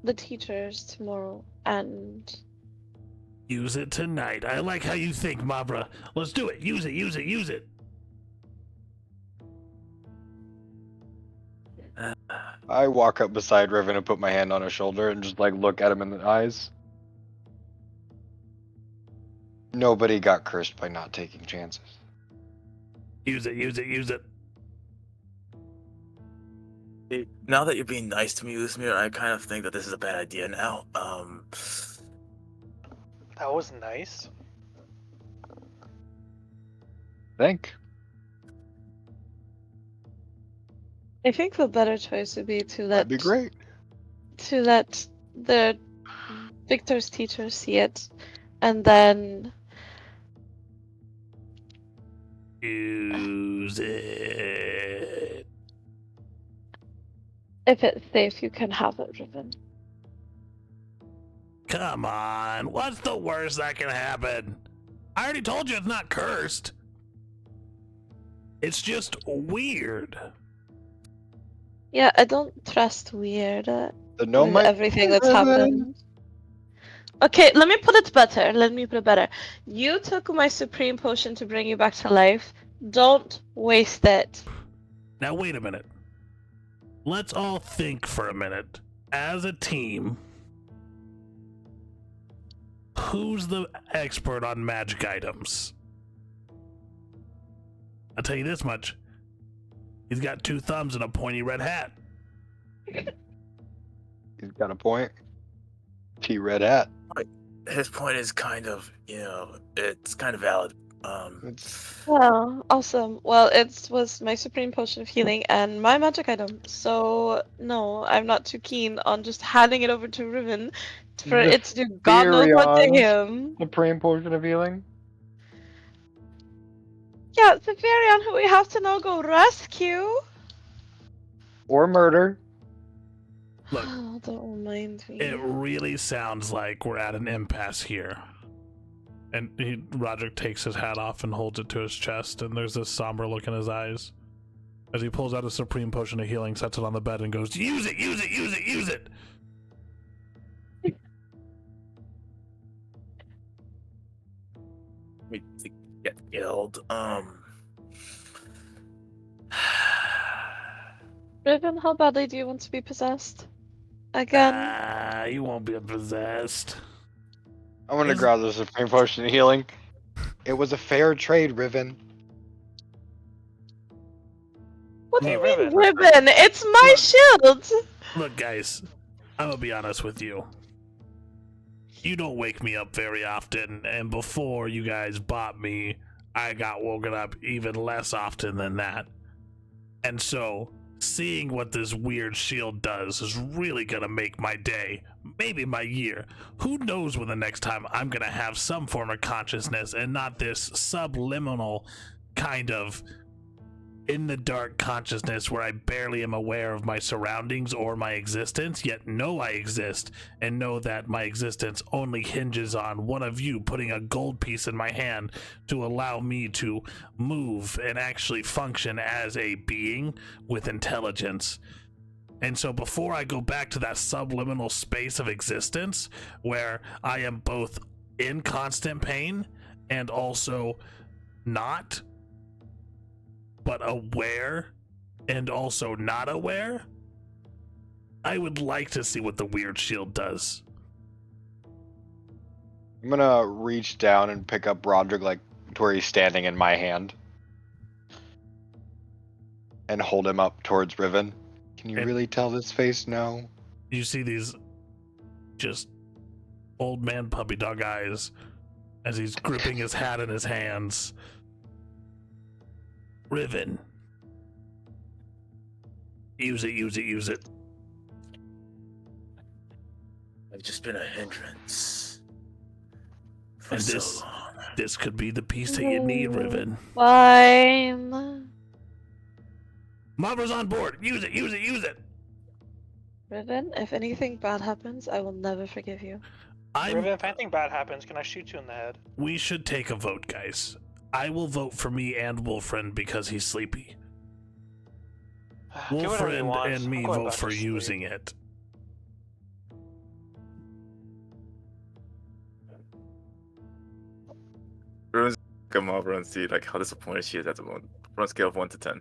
the teachers tomorrow and... Use it tonight. I like how you think, Mabra. Let's do it. Use it, use it, use it. I walk up beside Riven and put my hand on his shoulder and just like look at him in the eyes. Nobody got cursed by not taking chances. Use it, use it, use it. now that you're being nice to me, Usmir, I kind of think that this is a bad idea now. That was nice. Think. I think the better choice would be to That'd be great. let the Victor's teacher see it, and then Use it. if it's safe, you can have it driven. Come on. What's the worst that can happen? I already told you it's not cursed. It's just weird. Yeah, I don't trust weird The no with mic everything that's Riven. happened. Okay, let me put it better. You took my supreme potion to bring you back to life. Don't waste it. Now, wait a minute. Let's all think for a minute. As a team, who's the expert on magic items? I'll tell you this much. He's got 2 thumbs and a pointy red hat. He's got a point. Red hat. his point is kind of, it's kind of valid. Well, awesome. Well, it was my supreme potion of healing and my magic item. So, no, I'm not too keen on just handing it over to Riven for The it to do God knows what to Furion's him. Supreme potion of healing. Yeah, it's a Veth'Arden who we have to now go rescue. Or murder. Look, Oh, don't mind me. it really sounds like we're at an impasse here. And Rodryk takes his hat off and holds it to his chest, and there's this somber look in his eyes. As he pulls out a supreme potion of healing, sets it on the bed, and goes, use it, use it, use it, use it! We get killed. Riven, how badly do you want to be possessed? Again? You won't be possessed. I'm gonna Is- grab the Supreme Potion of Healing. It was a fair trade, Riven. What do Hey, you mean, Riven. Riven? It's my shield! Look, guys, I'm gonna be honest with you. You don't wake me up very often, and before you guys bought me, I got woken up even less often than that. And so, seeing what this weird shield does is really gonna make my day, maybe my year. Who knows when the next time I'm gonna have some form of consciousness and not this subliminal kind of in the dark consciousness where I barely am aware of my surroundings or my existence, yet know I exist and know that my existence only hinges on one of you putting a gold piece in my hand to allow me to move and actually function as a being with intelligence. And so before I go back to that subliminal space of existence where I am both in constant pain and also not, but aware and also not aware, I would like to see what the weird shield does. I'm gonna reach down and pick up Rodryk like to where he's standing in my hand. And hold him up towards Riven. Can you And- really tell this face no? You see these just old man puppy dog eyes as he's gripping his hat in his hands. Riven. Use it. I've just been a hindrance for And so long. this could be the piece that you need, Riven. Fine. Mavra's on board. Use it. Riven, if anything bad happens, I will never forgive you. Riven, if anything bad happens, can I shoot you in the head? We should take a vote, guys. I will vote for me and Wolfriend because he's sleepy. Do whatever you Wolfriend want. and I'm me going vote back for to sleep. using it. Rune's come over and see like how disappointed she is at the moment. On a scale of 1 to 10.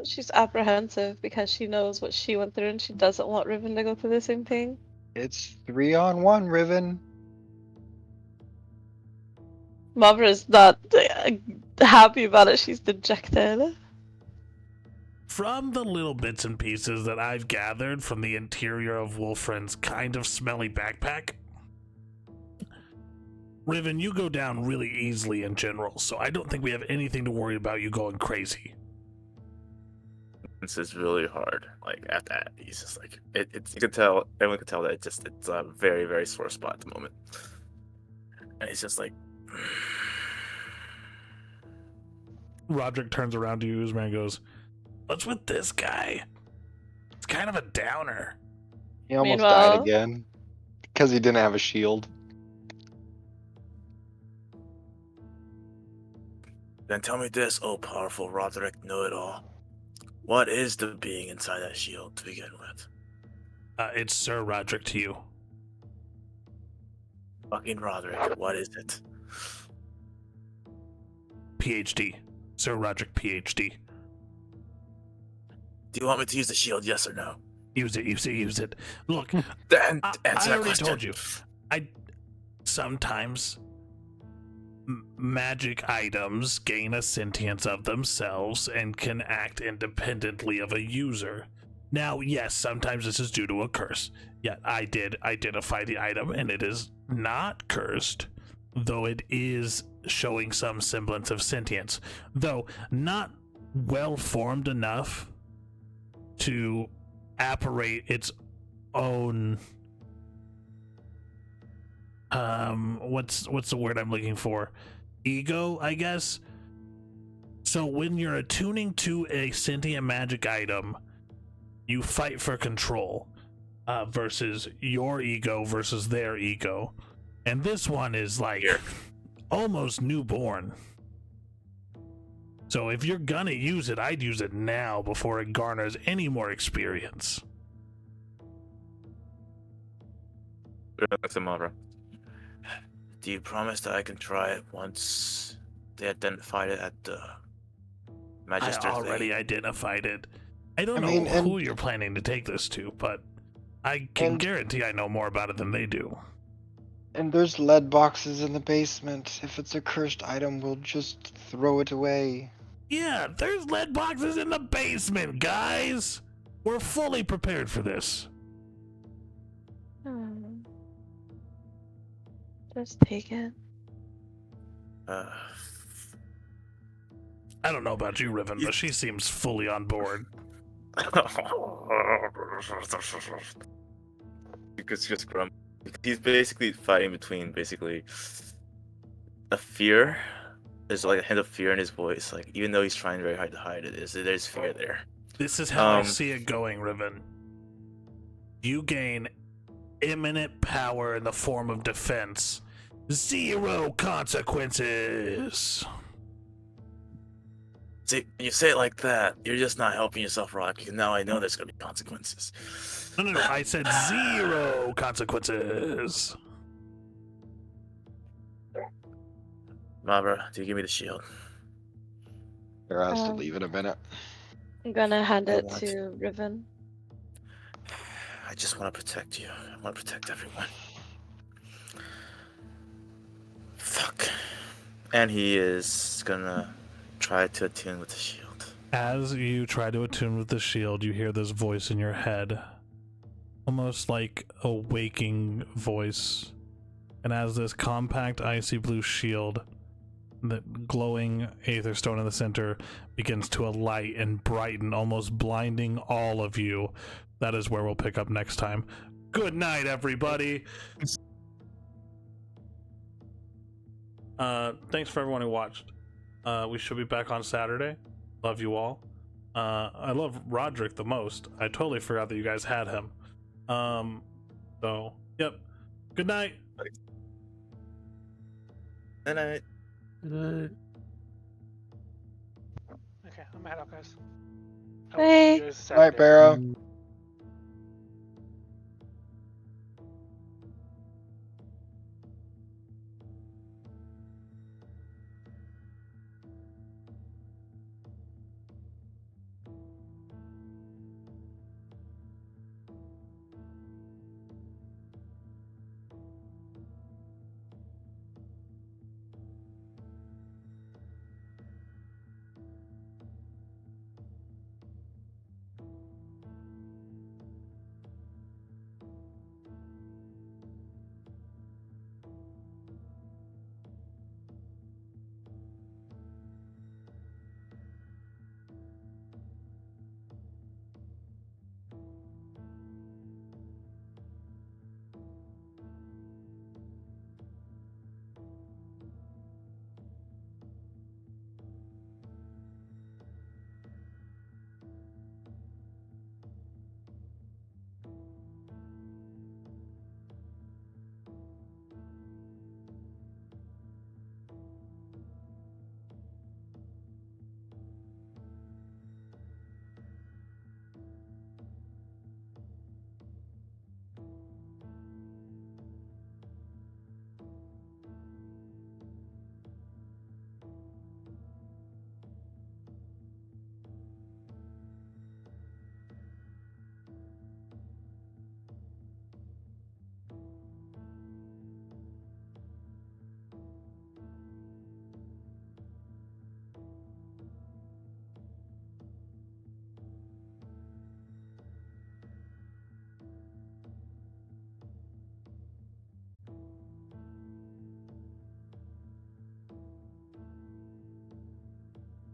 She's apprehensive because she knows what she went through and she doesn't want Riven to go through the same thing. It's 3-on-1, Riven. Mavra is not happy about it. She's dejected. From the little bits and pieces that I've gathered from the interior of Wolfriend's kind of smelly backpack, Riven, you go down really easily in general, so I don't think we have anything to worry about you going crazy. This is really hard. Like at that, he's just like it's. You can tell. Everyone can tell that it's a very very sore spot at the moment, and he's just like. Rodryk turns around to you, Uzman, and goes, "What's with this guy? It's kind of a downer." He almost Meanwhile- died again because he didn't have a shield. Then tell me this, oh powerful Rodryk, know-it-all. What is the being inside that shield to begin with? It's Sir Rodryk to you. Fucking Rodryk, what is it? PhD. Sir Rodryk, PhD. Do you want me to use the shield, yes or no? Use it. Look, Then I answer that already question. told you. Sometimes magic items gain a sentience of themselves and can act independently of a user. Now, yes, sometimes this is due to a curse. Yet I did identify the item, and it is not cursed, though it is showing some semblance of sentience, though not well formed enough to apparate its own what's the word I'm looking for? Ego, I guess. So when you're attuning to a sentient magic item, you fight for control versus your ego versus their ego. And this one is like almost newborn. So if you're gonna use it, I'd use it now before it garners any more experience. Tomorrow. Do you promise that I can try it once they identified it at the Magister I already thing? identified it. I don't know mean, and- who you're planning to take this to, but I can And- guarantee I know more about it than they do. And there's lead boxes in the basement. If it's a cursed item, we'll just throw it away. Yeah, there's lead boxes in the basement, guys! We're fully prepared for this. Just take it. Uh, I don't know about you, Riven, but she seems fully on board. Because just grumble. He's basically fighting between basically a fear. There's like a hint of fear in his voice. Like even though he's trying very hard to hide it, there's fear there. This is how I Um, see it going, Riven. You gain imminent power in the form of defense. 0 consequences. See, when you say it like that, you're just not helping yourself, Rock. Because now I know there's gonna be consequences. No, I said 0 consequences. Mabra, do you give me the shield? There has to Um, leave in a minute. I'm gonna hand I it want- to Riven. I just want to protect you. I want to protect everyone. Fuck. And he is gonna try to attune with the shield. As you try to attune with the shield, you hear this voice in your head. almost like a waking voice, and as this compact icy blue shield, the glowing aether stone in the center begins to alight and brighten, almost blinding all of you. That is where we'll pick up next time. Good night, everybody. Thanks for everyone who watched. We should be back on Saturday. Love you all. I love Rodryk the most. I totally forgot that you guys had him. So, yep. Good night. Good night. Okay, I'm head out, guys. Hey. I will see you guys Bye, Saturday. Barrow.